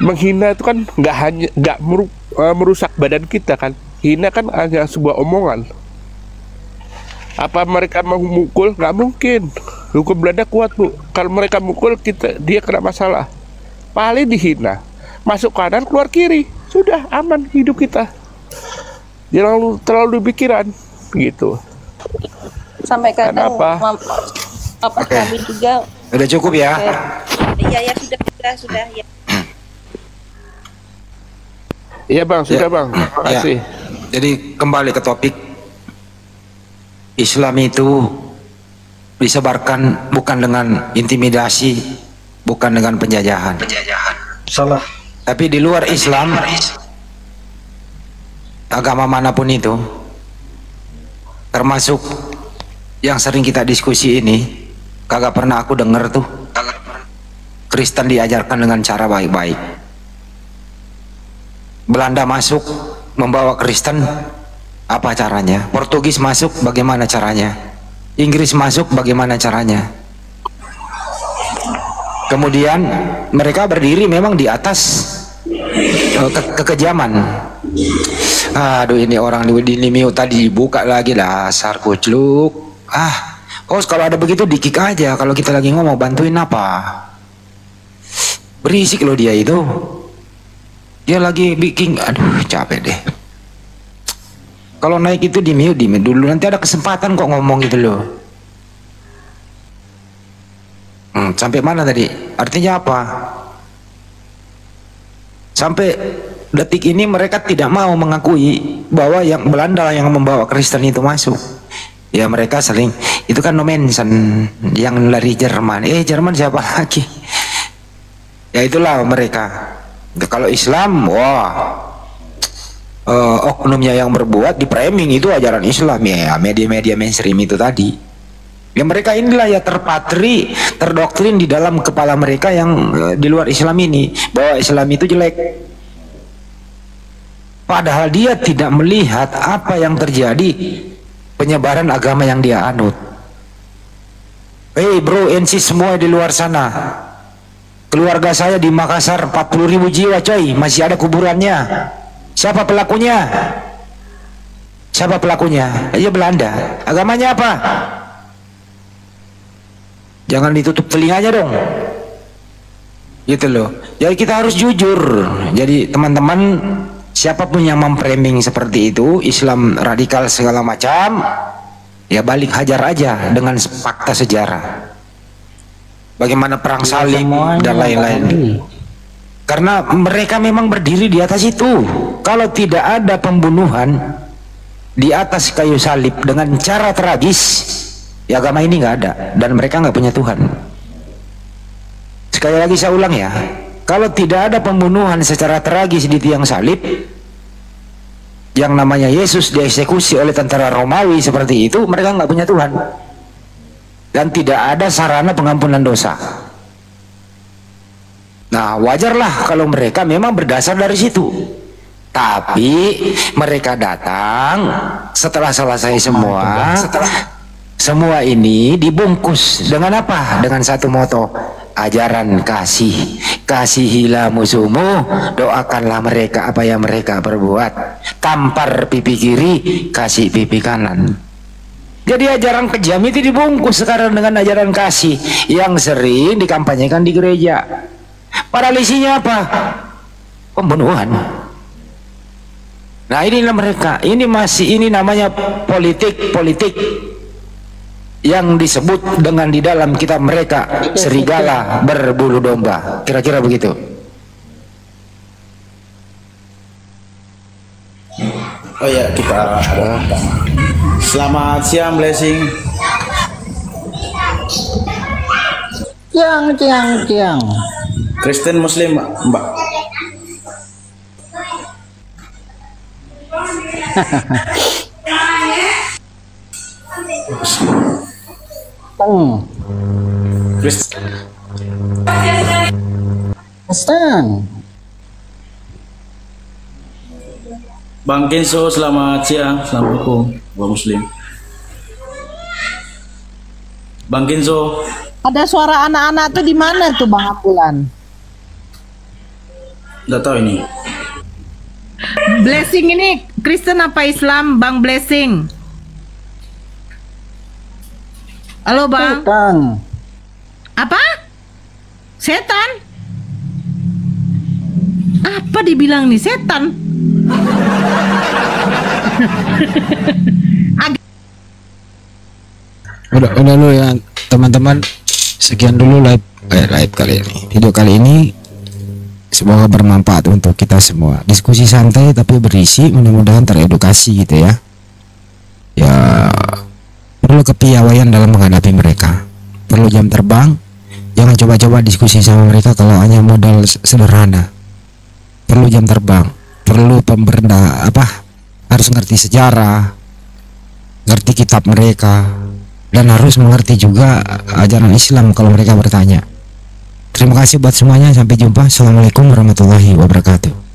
menghina itu kan nggak merusak badan kita kan. Hina kan hanya sebuah omongan. Apa mereka mau mukul? Nggak mungkin. Hukum Belanda kuat Bu. Kalau mereka mukul dia kena masalah. Paling dihina. Masuk kanan, keluar kiri, sudah aman hidup kita. Jangan terlalu dipikiran gitu. Sampai kadang kami juga. Udah cukup ya? Iya sudah ya. Iya Bang, sudah Bang. Terima kasih. Jadi kembali ke topik. Islam itu disebarkan bukan dengan intimidasi, bukan dengan penjajahan. Salah. Tapi di luar Islam, agama manapun itu, termasuk yang sering kita diskusi ini, kagak pernah aku dengar tuh Kristen diajarkan dengan cara baik-baik. Belanda masuk membawa Kristen, apa caranya? Portugis masuk, bagaimana caranya? Inggris masuk, bagaimana caranya? Kemudian mereka berdiri memang di atas kekejaman. Aduh, ini orang di Nimio tadi dibuka lagi, dasar kucluk. Kalau ada begitu di-kick aja. Kalau kita lagi ngomong, bantuin apa? Berisik loh dia itu. Dia lagi bikin, aduh capek deh. Kalau naik itu di mute dulu, nanti ada kesempatan kok ngomong gitu loh. Sampai mana tadi? Artinya apa? Sampai detik ini mereka tidak mau mengakui bahwa yang Belanda yang membawa Kristen itu masuk. Ya mereka sering, itu kan Nomensen yang dari Jerman. Jerman siapa lagi? Ya itulah mereka. Kalau Islam, oknumnya yang berbuat di framing itu ajaran Islam, ya media-media mainstream itu tadi. Ya mereka inilah ya terpatri, terdoktrin di dalam kepala mereka yang di luar Islam ini, bahwa Islam itu jelek. Padahal dia tidak melihat apa yang terjadi penyebaran agama yang dia anut. Bro, NC semua di luar sana. Keluarga saya di Makassar 40.000 jiwa coy, masih ada kuburannya. Siapa pelakunya? Siapa pelakunya? Ya Belanda. Agamanya apa? Jangan ditutup telinganya dong. Gitu loh. Jadi kita harus jujur. Jadi teman-teman, siapapun yang memframing seperti itu, Islam radikal segala macam, ya balik hajar aja dengan fakta sejarah. Bagaimana perang salib dan lain-lain. Karena mereka memang berdiri di atas itu. Kalau tidak ada pembunuhan di atas kayu salib dengan cara tragis, ya agama ini nggak ada dan mereka nggak punya Tuhan. Sekali lagi saya ulang ya, kalau tidak ada pembunuhan secara tragis di tiang salib, yang namanya Yesus dieksekusi oleh tentara Romawi seperti itu, mereka nggak punya Tuhan. Dan tidak ada sarana pengampunan dosa. Nah, wajarlah kalau mereka memang berdasar dari situ. Tapi mereka datang setelah selesai semua ini dibungkus dengan apa? Dengan satu moto, ajaran kasih. Kasihilah musuhmu, doakanlah mereka apa yang mereka perbuat. Tampar pipi kiri, kasih pipi kanan. Jadi ajaran kejam itu dibungkus sekarang dengan ajaran kasih yang sering dikampanyekan di gereja. Padahal isinya apa? Pembunuhan. Nah inilah mereka. Ini namanya politik yang disebut dengan di dalam kitab mereka serigala berbulu domba. Kira-kira begitu. Oh ya, kita selamat siang, Blessing. Ciang. Kristen Muslim, Mbak. Kristen. Bang Kenzo, selamat siang. Assalamualaikum, Bang Muslim. Bang Kenzo. Ada suara anak-anak tuh di mana tuh Bang Ambulan? Nggak tahu ini. Blessing ini Kristen apa Islam, Bang Blessing? Halo Bang. Setan. Apa? Setan? Apa dibilang nih setan? Udah dulu ya teman-teman, sekian dulu live kali ini, video kali ini. Semoga bermanfaat untuk kita semua. Diskusi santai tapi berisi, mudah-mudahan teredukasi gitu ya. Ya perlu kepiawaian dalam menghadapi mereka, perlu jam terbang. Jangan coba-coba diskusi sama mereka kalau hanya modal sederhana. Perlu jam terbang, perlu pemberenda harus ngerti sejarah, ngerti kitab mereka, dan harus mengerti juga ajaran Islam kalau mereka bertanya. Terima kasih buat semuanya, sampai jumpa. Assalamualaikum warahmatullahi wabarakatuh.